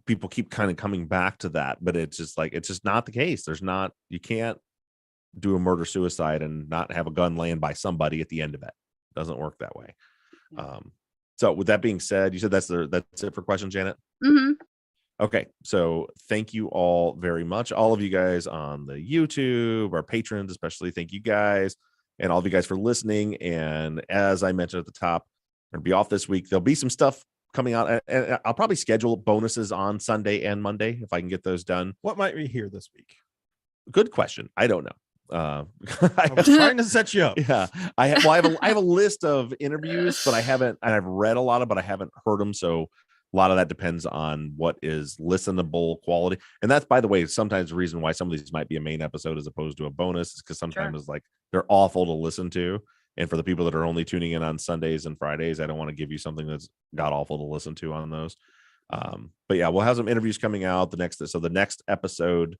people keep kind of coming back to that, but it's just like, it's just not the case. You can't do a murder suicide and not have a gun laying by somebody at the end of it. It doesn't work that way. So with that being said, you said that's it for questions, Janet? Mm-hmm. Okay, so thank you all very much, all of you guys on the YouTube, our patrons especially. Thank you guys, and all of you guys for listening. And as I mentioned at the top, I'm gonna be off this week. There'll be some stuff coming out, and I'll probably schedule bonuses on Sunday and Monday if I can get those done. What might we hear this week? Good question. I don't know. I was trying to set you up. Yeah, I have a list of interviews, but I've read a lot of, but I haven't heard them. So a lot of that depends on what is listenable quality. And that's, by the way, sometimes the reason why some of these might be a main episode as opposed to a bonus is because sometimes it's like they're awful to listen to. And for the people that are only tuning in on Sundays and Fridays, I don't want to give you something that's god awful to listen to on those. But yeah, we'll have some interviews coming out the next episode.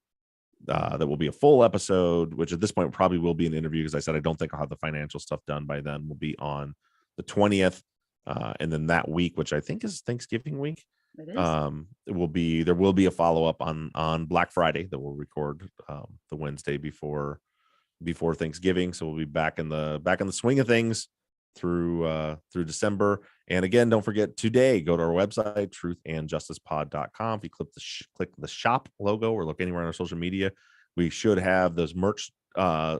That will be a full episode, which at this point probably will be an interview, because I said I don't think I'll have the financial stuff done by then. Will be on the 20th, and then that week, which I think is Thanksgiving week, It is. there will be a follow-up on Black Friday that we'll record the Wednesday before Thanksgiving. So we'll be back in the swing of things through December. And again, don't forget, today go to our website, truthandjusticepod.com. If you click the shop logo or look anywhere on our social media, we should have those merch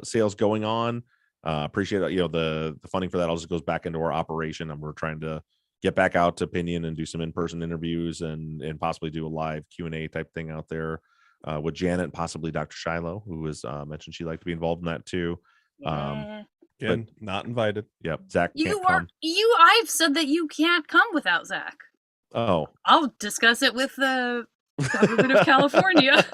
sales going on. Appreciate it. The funding for that also goes back into our operation, and we're trying to get back out to Pinion and do some in-person interviews and possibly do a live Q&A type thing out there with Janet and possibly Dr. Shiloh, who has mentioned she'd like to be involved in that too. Yeah. Again, not invited. Yep, Zach can't come. I've said that you can't come without Zach. Oh, I'll discuss it with the government of California.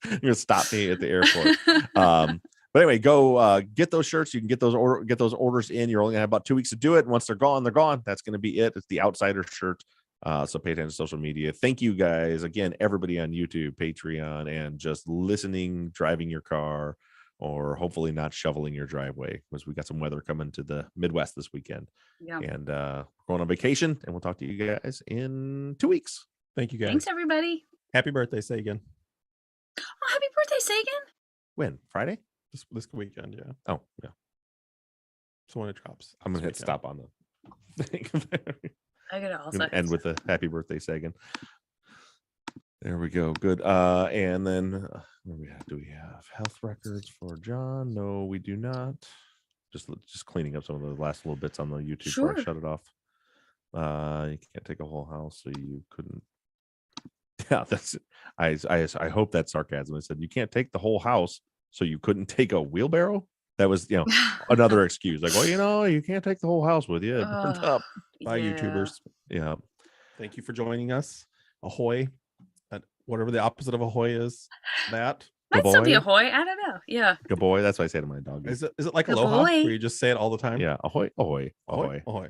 You're gonna stop me at the airport. But anyway, go get those shirts. You can get those orders in. You're only gonna have about 2 weeks to do it. And once they're gone, they're gone. That's gonna be it. It's the Outsider shirt. So pay attention to social media. Thank you guys again, everybody on YouTube, Patreon, and just listening, driving your car, or hopefully not shoveling your driveway, because we got some weather coming to the Midwest this weekend. Yeah. And going on vacation, and we'll talk to you guys in 2 weeks. Thank you guys. Thanks, everybody. Happy birthday, Sagan. Oh, happy birthday, Sagan. When? Friday? This weekend, yeah. Oh, yeah. So when it drops. I'm going to hit stop on the thing. I got it all And end with a happy birthday, Sagan. There we go. Good. And then do we have health records for John? No, we do not. Just cleaning up some of the last little bits on the YouTube before I shut it off. You can't take a whole house, so you couldn't. Yeah, that's it. I hope that's sarcasm. I said you can't take the whole house, so you couldn't take a wheelbarrow. That was, another excuse. Like, well, you can't take the whole house with you. It burnt up. Bye, YouTubers. Yeah. Thank you for joining us. Ahoy. Whatever the opposite of ahoy is. That. Might still be ahoy. I don't know. Yeah. Good boy. That's what I say to my dog. Is it like aloha, where you just say it all the time? Yeah. Ahoy, ahoy, ahoy. Ahoy.